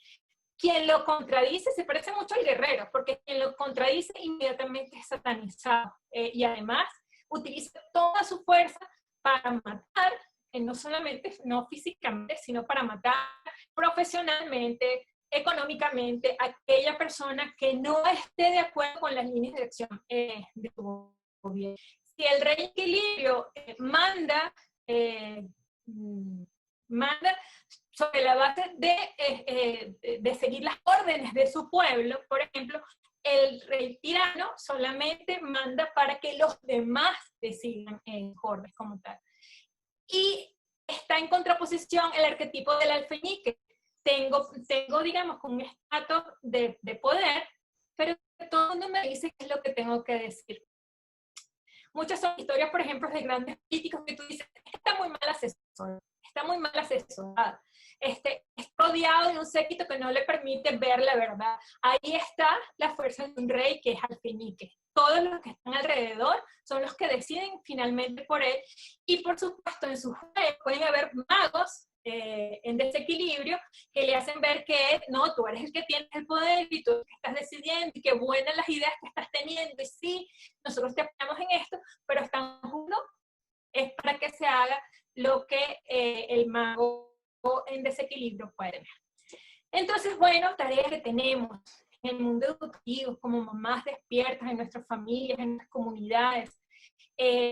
Quien lo contradice se parece mucho al guerrero, porque quien lo contradice inmediatamente es satanizado. Y además utiliza toda su fuerza para matar, no solamente, no físicamente, sino para matar profesionalmente, económicamente, a aquella persona que no esté de acuerdo con las líneas de acción de su gobierno. Si el rey equilibrio manda sobre la base de seguir las órdenes de su pueblo, por ejemplo, el rey tirano solamente manda para que los demás decidan órdenes como tal. Y está en contraposición el arquetipo del alfeñique. tengo digamos, un estatus de poder, pero todo el mundo me dice qué es lo que tengo que decir. Muchas son historias, por ejemplo, de grandes políticos que tú dices, está muy mal asesorado, está muy mal asesorado, está rodeado de un séquito que no le permite ver la verdad. Ahí está la fuerza de un rey que es alfeñique. Todos los que están alrededor son los que deciden finalmente por él. Y por supuesto, en sus juegos pueden haber magos en desequilibrio que le hacen ver que no, tú eres el que tienes el poder y tú el que estás decidiendo y qué buenas las ideas que estás teniendo y sí, nosotros te apoyamos en esto, pero estamos uno es para que se haga lo que el mago en desequilibrio puede ver. Entonces, bueno, tareas que tenemos en el mundo educativo, como mamás despiertas en nuestras familias, en nuestras comunidades,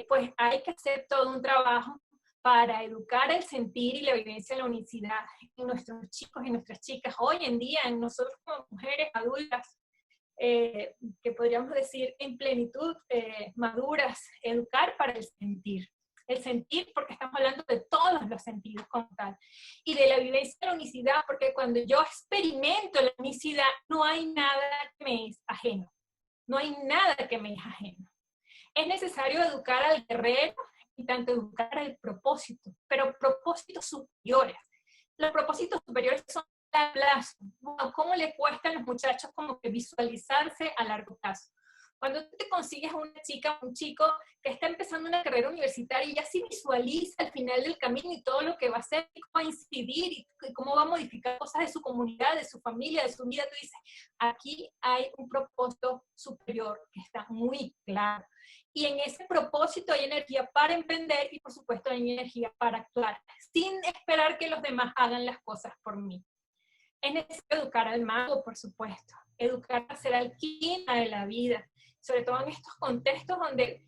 pues hay que hacer todo un trabajo para educar el sentir y la vivencia de la unicidad en nuestros chicos y nuestras chicas. Hoy en día, en nosotros como mujeres adultas, que podríamos decir en plenitud, maduras, educar para el sentir. El sentir, porque estamos hablando de todos los sentidos como tal. Y de la vivencia de la unicidad, porque cuando yo experimento la unicidad, no hay nada que me es ajeno. No hay nada que me es ajeno. Es necesario educar al guerrero y tanto educar al propósito, pero propósitos superiores. Los propósitos superiores son a plazo. Bueno, ¿cómo le cuesta a los muchachos como que visualizarse a largo plazo? Cuando tú te consigues a una chica, un chico que está empezando una carrera universitaria y ya sí visualiza al final del camino y todo lo que va a hacer, y cómo va a incidir y cómo va a modificar cosas de su comunidad, de su familia, de su vida, tú dices, aquí hay un propósito superior que está muy claro. Y en ese propósito hay energía para emprender y por supuesto hay energía para actuar, sin esperar que los demás hagan las cosas por mí. Es necesario educar al mago, por supuesto, educar a ser alquimia de la vida, sobre todo en estos contextos donde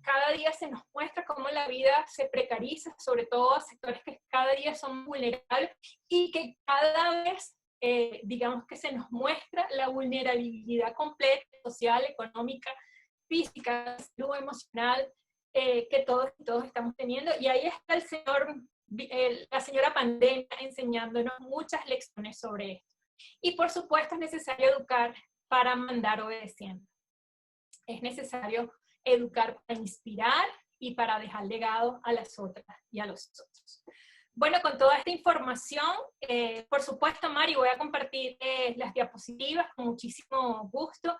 cada día se nos muestra cómo la vida se precariza, sobre todo a sectores que cada día son vulnerables y que cada vez, digamos que se nos muestra la vulnerabilidad completa, social, económica, física, salud emocional, que todos estamos teniendo. Y ahí está el señor, la señora pandemia enseñándonos muchas lecciones sobre esto. Y por supuesto es necesario educar para mandar obedeciendo. Es necesario educar para inspirar y para dejar legado a las otras y a los otros. Bueno, con toda esta información, por supuesto, Mari, voy a compartir las diapositivas con muchísimo gusto.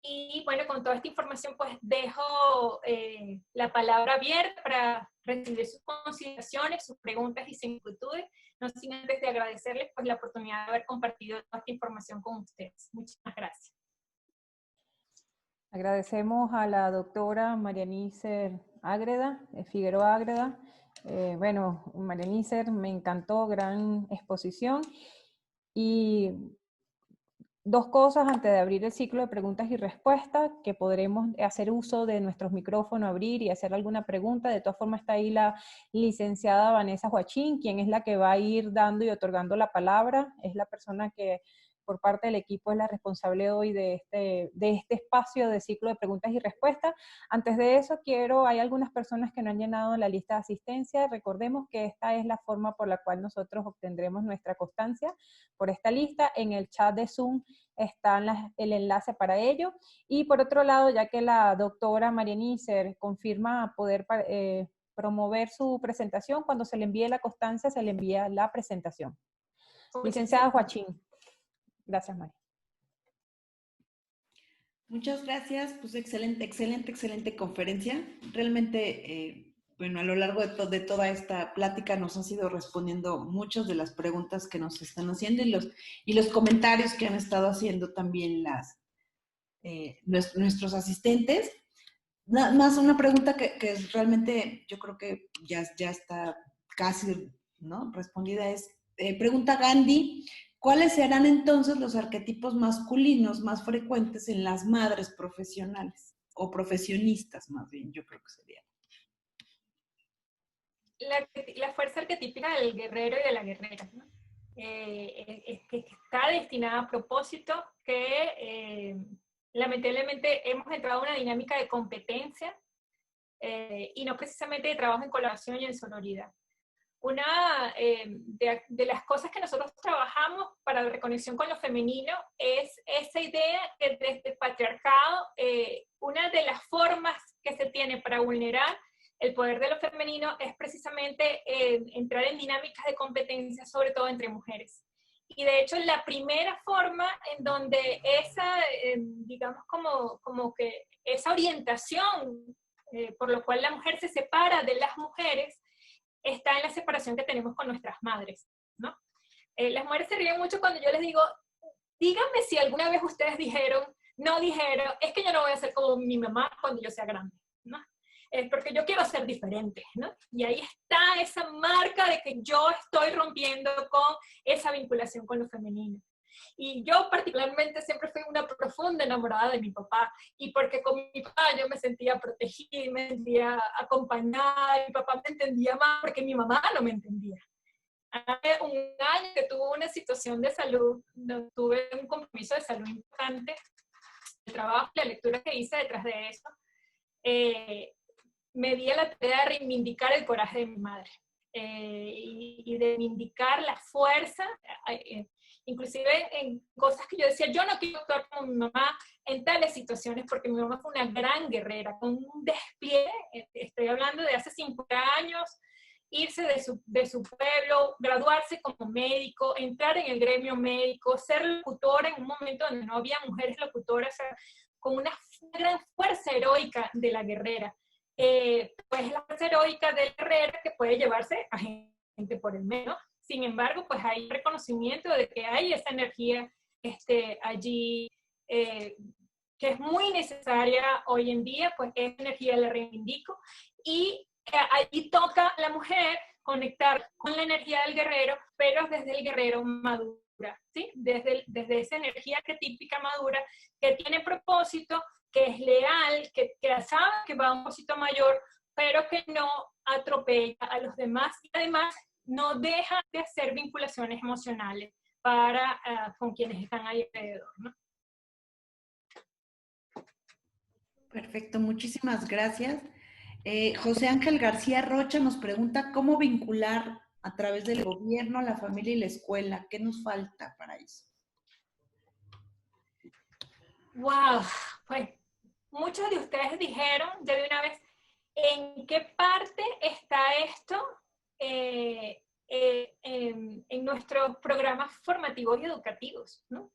Y bueno, con toda esta información, pues dejo la palabra abierta para recibir sus consideraciones, sus preguntas y sus inquietudes, no sin antes de agradecerles pues, la oportunidad de haber compartido toda esta información con ustedes. Muchísimas gracias. Agradecemos a la doctora María Nícer Ágreda, Figueroa Ágreda. Bueno, María Nícer, me encantó, gran exposición. Y dos cosas antes de abrir el ciclo de preguntas y respuestas, que podremos hacer uso de nuestros micrófonos, abrir y hacer alguna pregunta. De todas formas está ahí la licenciada Vanessa Joachín, quien es la que va a ir dando y otorgando la palabra. Es la persona que por parte del equipo es la responsable hoy de este espacio de ciclo de preguntas y respuestas. Antes de eso hay algunas personas que no han llenado la lista de asistencia. Recordemos que esta es la forma por la cual nosotros obtendremos nuestra constancia por esta lista. En el chat de Zoom está el enlace para ello. Y por otro lado, ya que la doctora María Nícer confirma poder promover su presentación, cuando se le envíe la constancia, se le envía la presentación. Licenciada Joachín. Gracias, María. Muchas gracias. Pues excelente conferencia. Realmente, bueno, a lo largo de toda esta plática nos han ido respondiendo muchas de las preguntas que nos están haciendo y los comentarios que han estado haciendo también nuestros asistentes. Nada más una pregunta que realmente yo creo que ya está casi, ¿no?, respondida es, pregunta Gandhi, ¿cuáles serán entonces los arquetipos masculinos más frecuentes en las madres profesionales? O profesionistas, más bien, yo creo que sería. La fuerza arquetípica del guerrero y de la guerrera, ¿no? Que está destinada a propósito, que lamentablemente hemos entrado en una dinámica de competencia y no precisamente de trabajo en colaboración y en sororidad. de las cosas que nosotros trabajamos para la reconexión con lo femenino es esa idea que desde el patriarcado, una de las formas que se tiene para vulnerar el poder de lo femenino es precisamente entrar en dinámicas de competencia, sobre todo entre mujeres. Y de hecho la primera forma en donde esa, digamos como que esa orientación por lo cual la mujer se separa de las mujeres, está en la separación que tenemos con nuestras madres, ¿no? Las mujeres se ríen mucho cuando yo les digo, díganme si alguna vez ustedes no dijeron, es que yo no voy a ser como mi mamá cuando yo sea grande, ¿no? Porque yo quiero ser diferente, ¿no? Y ahí está esa marca de que yo estoy rompiendo con esa vinculación con lo femenino. Y yo particularmente siempre fui una profunda enamorada de mi papá, y porque con mi papá yo me sentía protegida, me sentía acompañada, mi papá me entendía más porque mi mamá no me entendía. Hace un año que tuve una situación de salud, tuve un compromiso de salud importante, el trabajo y la lectura que hice detrás de eso, me di a la tarea de reivindicar el coraje de mi madre y de reivindicar la fuerza, inclusive en cosas que yo decía, yo no quiero actuar como mi mamá en tales situaciones, porque mi mamá fue una gran guerrera, con un despliegue, estoy hablando de hace 50 años, irse de su pueblo, graduarse como médico, entrar en el gremio médico, ser locutora en un momento donde no había mujeres locutoras, o sea, con una gran fuerza heroica de la guerrera. Pues la fuerza heroica de la guerrera que puede llevarse a gente por el medio. Sin embargo, pues hay reconocimiento de que hay esa energía allí que es muy necesaria hoy en día, pues esa energía la reivindico, y allí toca a la mujer conectar con la energía del guerrero, pero desde el guerrero madura, ¿sí? Desde esa energía arquetípica madura, que tiene propósito, que es leal, que sabe que va a un propósito mayor, pero que no atropella a los demás, y además no deja de hacer vinculaciones emocionales con quienes están ahí alrededor, ¿no? Perfecto, muchísimas gracias. José Ángel García Rocha nos pregunta cómo vincular a través del gobierno, la familia y la escuela. ¿Qué nos falta para eso? Wow, pues muchos de ustedes dijeron ya de una vez en qué parte está esto en nuestros programas formativos y educativos, ¿no?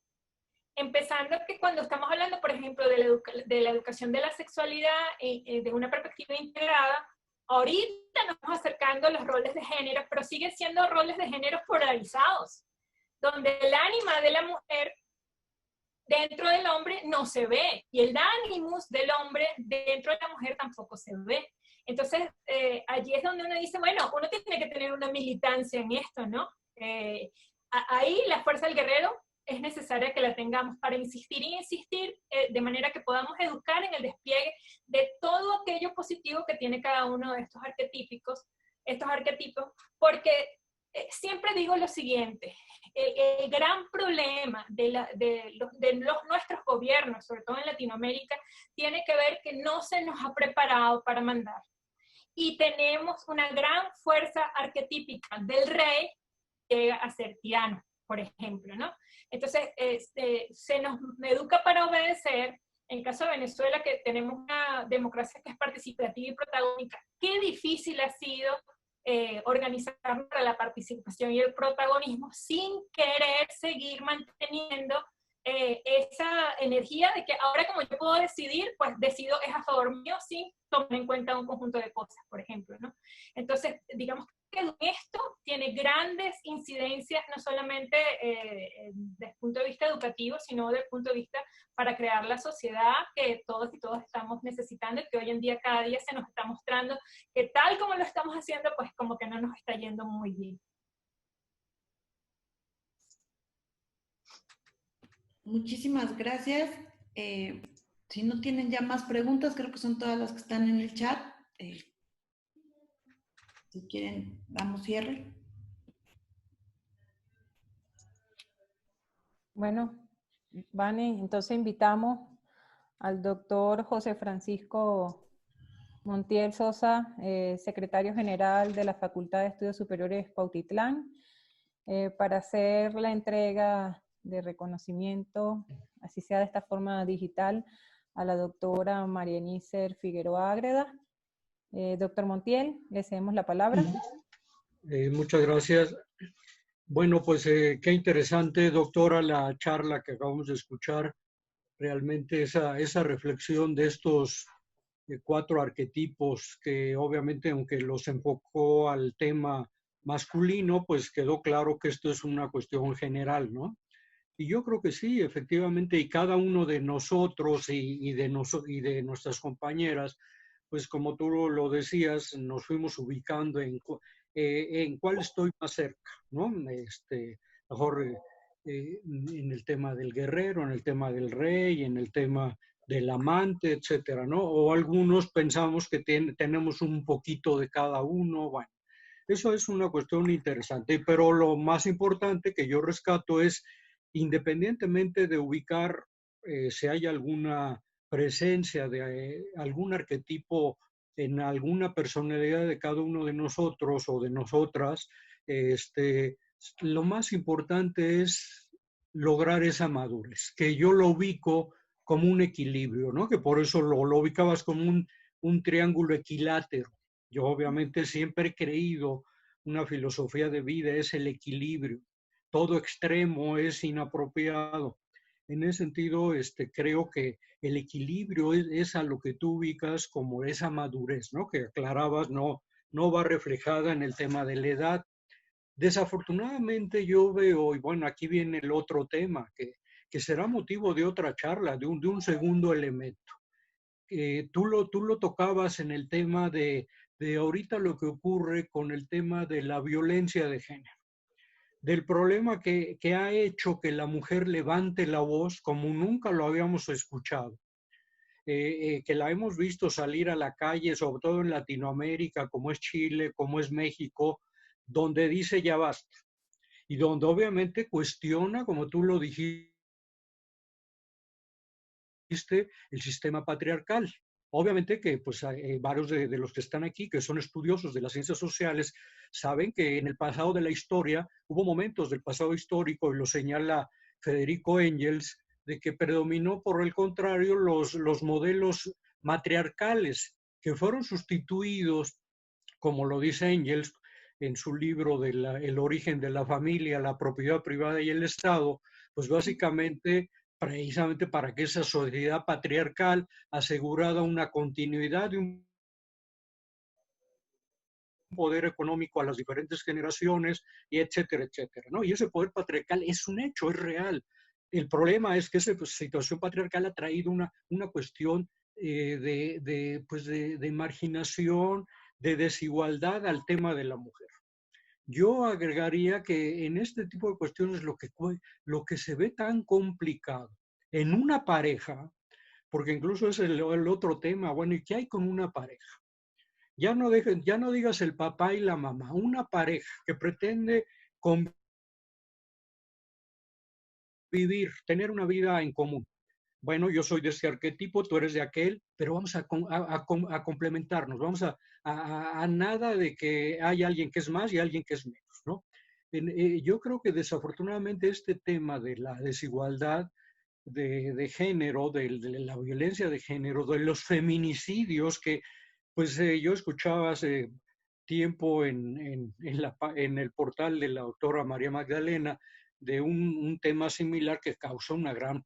Empezando que cuando estamos hablando, por ejemplo, de la educación de la sexualidad de una perspectiva integrada, ahorita nos vamos acercando a los roles de género, pero siguen siendo roles de género polarizados, donde el ánima de la mujer dentro del hombre no se ve, y el animus del hombre dentro de la mujer tampoco se ve. Entonces, allí es donde uno dice, bueno, uno tiene que tener una militancia en esto, ¿no? Ahí la fuerza del guerrero es necesaria que la tengamos para insistir y insistir, de manera que podamos educar en el despliegue de todo aquello positivo que tiene cada uno de estos arquetipos, porque siempre digo lo siguiente, el gran problema de nuestros gobiernos, sobre todo en Latinoamérica, tiene que ver que no se nos ha preparado para mandar. Y tenemos una gran fuerza arquetípica del rey que llega a ser tirano, por ejemplo, ¿no? Entonces, se nos educa para obedecer. En el caso de Venezuela, que tenemos una democracia que es participativa y protagónica, qué difícil ha sido organizar para la participación y el protagonismo sin querer seguir manteniendo esa energía de que ahora como yo puedo decidir, pues decido es a favor mío sin tomar en cuenta un conjunto de cosas, por ejemplo, ¿no? Entonces, digamos que esto tiene grandes incidencias, no solamente desde el punto de vista educativo, sino desde el punto de vista para crear la sociedad que todos y todas estamos necesitando, y que hoy en día cada día se nos está mostrando que tal como lo estamos haciendo, pues como que no nos está yendo muy bien. Muchísimas gracias. Si no tienen ya más preguntas, creo que son todas las que están en el chat. Si quieren, damos cierre. Bueno, Vane, entonces invitamos al doctor José Francisco Montiel Sosa, secretario general de la Facultad de Estudios Superiores Cuautitlán, para hacer la entrega de reconocimiento, así sea de esta forma digital, a la doctora María Nícer Figueroa Ágreda. Doctor Montiel, le cedemos la palabra. Muchas gracias. Bueno, pues qué interesante, doctora, la charla que acabamos de escuchar. Realmente esa reflexión de estos 4 arquetipos que obviamente, aunque los enfocó al tema masculino, pues quedó claro que esto es una cuestión general, ¿no? Y yo creo que sí, efectivamente, y cada uno de nosotros y de nuestras compañeras, pues como tú lo decías, nos fuimos ubicando en cuál estoy más cerca, ¿no? Mejor en el tema del guerrero, en el tema del rey, en el tema del amante, etcétera, ¿no? O algunos pensamos que tenemos un poquito de cada uno, bueno. Eso es una cuestión interesante, pero lo más importante que yo rescato es, independientemente de ubicar si hay alguna presencia de algún arquetipo en alguna personalidad de cada uno de nosotros o de nosotras, lo más importante es lograr esa madurez, que yo lo ubico como un equilibrio, ¿no? Que por eso lo ubicabas como un triángulo equilátero. Yo obviamente siempre he creído, una filosofía de vida es el equilibrio. Todo extremo es inapropiado. En ese sentido, creo que el equilibrio es a lo que tú ubicas como esa madurez, ¿no? Que aclarabas, no va reflejada en el tema de la edad. Desafortunadamente yo veo, y bueno, aquí viene el otro tema, que será motivo de otra charla, de un segundo elemento. Tú lo tocabas en el tema de ahorita lo que ocurre con el tema de la violencia de género, del problema que ha hecho que la mujer levante la voz como nunca lo habíamos escuchado, que la hemos visto salir a la calle, sobre todo en Latinoamérica, como es Chile, como es México, donde dice ya basta, y donde obviamente cuestiona, como tú lo dijiste, el sistema patriarcal. Obviamente que pues, varios de los que están aquí, que son estudiosos de las ciencias sociales, saben que en el pasado de la historia, hubo momentos del pasado histórico, y lo señala Federico Engels, de que predominó por el contrario los modelos matriarcales, que fueron sustituidos, como lo dice Engels en su libro El origen de la familia, la propiedad privada y el Estado, pues básicamente precisamente para que esa sociedad patriarcal asegurara una continuidad de un poder económico a las diferentes generaciones, y etcétera, etcétera, ¿no? Y ese poder patriarcal es un hecho, es real. El problema es que esa situación patriarcal ha traído una cuestión de marginación, de desigualdad al tema de la mujer. Yo agregaría que en este tipo de cuestiones lo que se ve tan complicado en una pareja, porque incluso es el otro tema, bueno, ¿y qué hay con una pareja? Ya no digas el papá y la mamá, una pareja que pretende convivir, tener una vida en común. Bueno, yo soy de este arquetipo, tú eres de aquel, pero vamos a complementarnos, vamos a nada de que hay alguien que es más y alguien que es menos, ¿no? Yo creo que desafortunadamente este tema de la desigualdad de género, de la violencia de género, de los feminicidios, que pues yo escuchaba hace tiempo en el portal de la doctora María Magdalena de un tema similar que causó una gran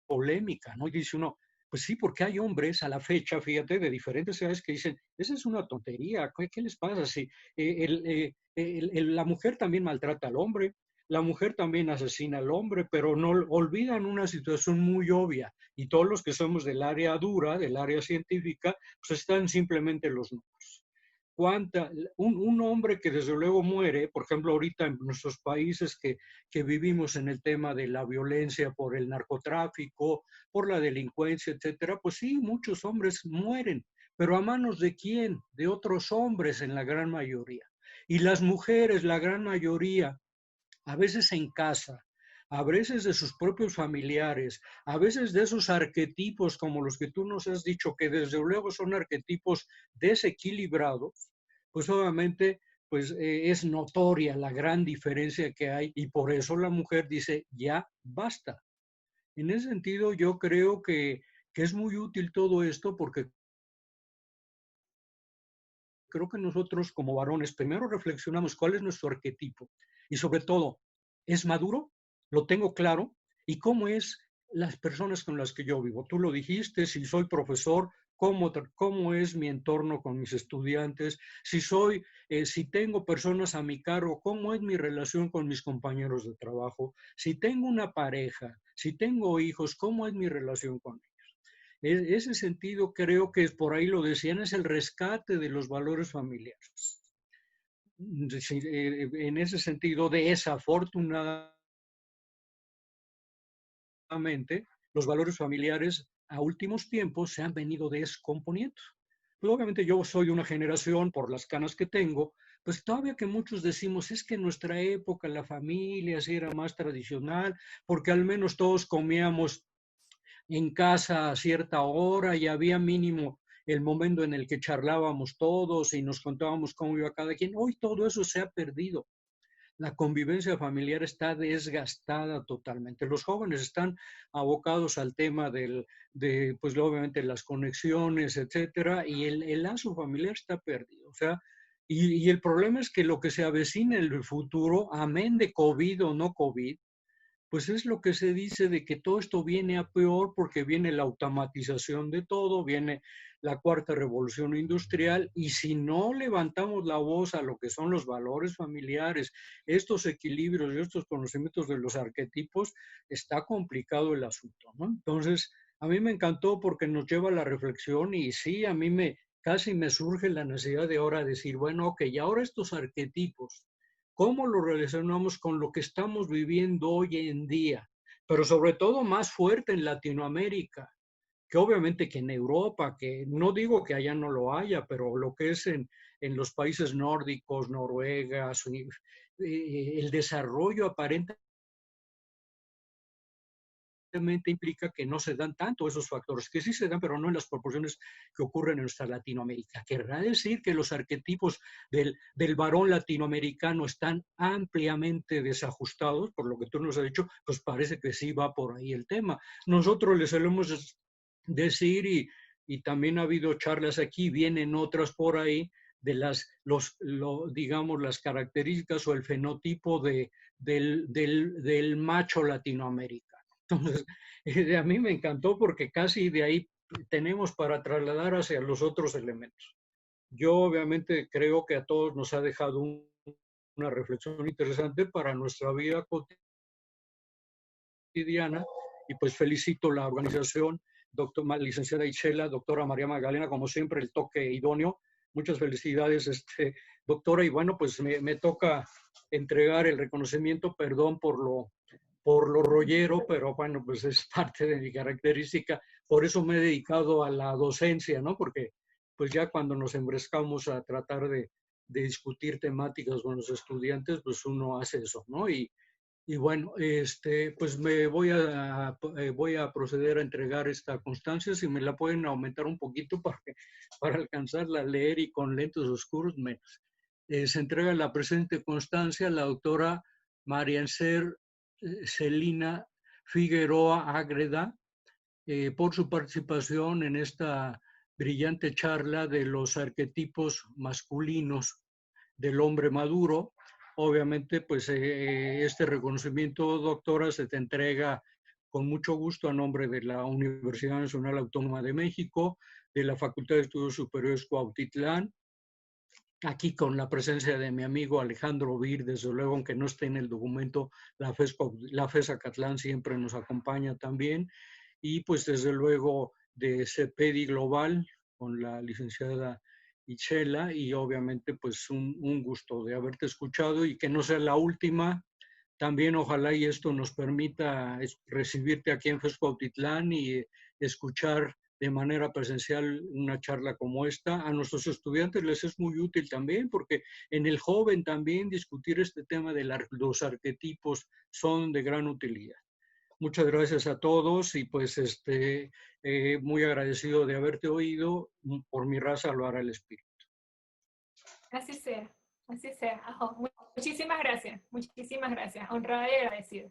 polémica, ¿no? Y dice uno, pues sí, porque hay hombres a la fecha, fíjate, de diferentes edades que dicen, esa es una tontería, ¿qué les pasa? Si la mujer también maltrata al hombre, la mujer también asesina al hombre, pero no olvidan una situación muy obvia, y todos los que somos del área dura, del área científica, pues están simplemente los números. Un hombre que desde luego muere, por ejemplo, ahorita en nuestros países que vivimos en el tema de la violencia por el narcotráfico, por la delincuencia, etcétera, pues sí, muchos hombres mueren, pero ¿a manos de quién? De otros hombres en la gran mayoría. Y las mujeres, la gran mayoría, a veces en casa, a veces de sus propios familiares, a veces de esos arquetipos como los que tú nos has dicho, que desde luego son arquetipos desequilibrados, pues obviamente pues, es notoria la gran diferencia que hay y por eso la mujer dice, ya basta. En ese sentido, yo creo que es muy útil todo esto porque creo que nosotros como varones primero reflexionamos cuál es nuestro arquetipo y sobre todo, ¿es maduro? ¿Lo tengo claro? ¿Y cómo es las personas con las que yo vivo? Tú lo dijiste, si soy profesor, ¿cómo es mi entorno con mis estudiantes? Si tengo personas a mi cargo, ¿cómo es mi relación con mis compañeros de trabajo? Si tengo una pareja, si tengo hijos, ¿cómo es mi relación con ellos? Ese sentido creo que por ahí lo decían, es el rescate de los valores familiares. En ese sentido, desafortunadamente, los valores familiares a últimos tiempos se han venido descomponiendo. Pues obviamente yo soy de una generación, por las canas que tengo, pues todavía que muchos decimos, es que en nuestra época la familia sí era más tradicional, porque al menos todos comíamos en casa a cierta hora y había mínimo el momento en el que charlábamos todos y nos contábamos cómo iba cada quien. Hoy todo eso se ha perdido. La convivencia familiar está desgastada totalmente. Los jóvenes están abocados al tema pues obviamente las conexiones, etcétera, y el lazo familiar está perdido. O sea, y el problema es que lo que se avecina en el futuro, amén de COVID o no COVID, pues es lo que se dice de que todo esto viene a peor porque viene la automatización de todo, viene la cuarta revolución industrial y si no levantamos la voz a lo que son los valores familiares, estos equilibrios y estos conocimientos de los arquetipos, está complicado el asunto, ¿no? Entonces, a mí me encantó porque nos lleva a la reflexión y sí, a mí casi me surge la necesidad de ahora decir, bueno, ok, y ahora estos arquetipos, ¿cómo lo relacionamos con lo que estamos viviendo hoy en día? Pero sobre todo más fuerte en Latinoamérica, que obviamente que en Europa, que no digo que allá no lo haya, pero lo que es en los países nórdicos, Noruega, el desarrollo aparente implica que no se dan tanto esos factores, que sí se dan, pero no en las proporciones que ocurren en nuestra Latinoamérica. Querrá decir que los arquetipos del varón latinoamericano están ampliamente desajustados, por lo que tú nos has dicho, pues parece que sí va por ahí el tema. Nosotros les solemos decir, y también ha habido charlas aquí, vienen otras por ahí, de digamos, las características o el fenotipo del macho latinoamericano. Entonces, a mí me encantó porque casi de ahí tenemos para trasladar hacia los otros elementos. Yo obviamente creo que a todos nos ha dejado una reflexión interesante para nuestra vida cotidiana y pues felicito la organización, licenciada Itxela, doctora María Magdalena, como siempre el toque idóneo. Muchas felicidades, doctora, y bueno, pues me toca entregar el reconocimiento, perdón por lo rollero, pero bueno, pues es parte de mi característica. Por eso me he dedicado a la docencia, ¿no? Porque pues ya cuando nos embrescamos a tratar de discutir temáticas con los estudiantes, pues uno hace eso, ¿no? Y bueno, pues voy a proceder a entregar esta constancia. Si me la pueden aumentar un poquito para alcanzarla a leer y con lentes oscuros menos. Se entrega la presente constancia a la doctora Mariancer Celina Figueroa Ágreda por su participación en esta brillante charla de los arquetipos masculinos del hombre maduro. Obviamente, pues este reconocimiento, doctora, se te entrega con mucho gusto a nombre de la Universidad Nacional Autónoma de México, de la Facultad de Estudios Superiores Cuautitlán, aquí con la presencia de mi amigo Alejandro Vir, desde luego, aunque no esté en el documento, la FES Acatlán siempre nos acompaña también, y pues desde luego de CEPEDI Global, con la licenciada Itxela, y obviamente pues un gusto de haberte escuchado y que no sea la última. También ojalá y esto nos permita recibirte aquí en FES Cuautitlán y escuchar de manera presencial una charla como esta. A nuestros estudiantes les es muy útil también, porque en el joven también discutir este tema de los arquetipos son de gran utilidad. Muchas gracias a todos y pues muy agradecido de haberte oído. Por mi raza lo hará el espíritu. Así sea, así sea. Muchísimas gracias, honrada y agradecida.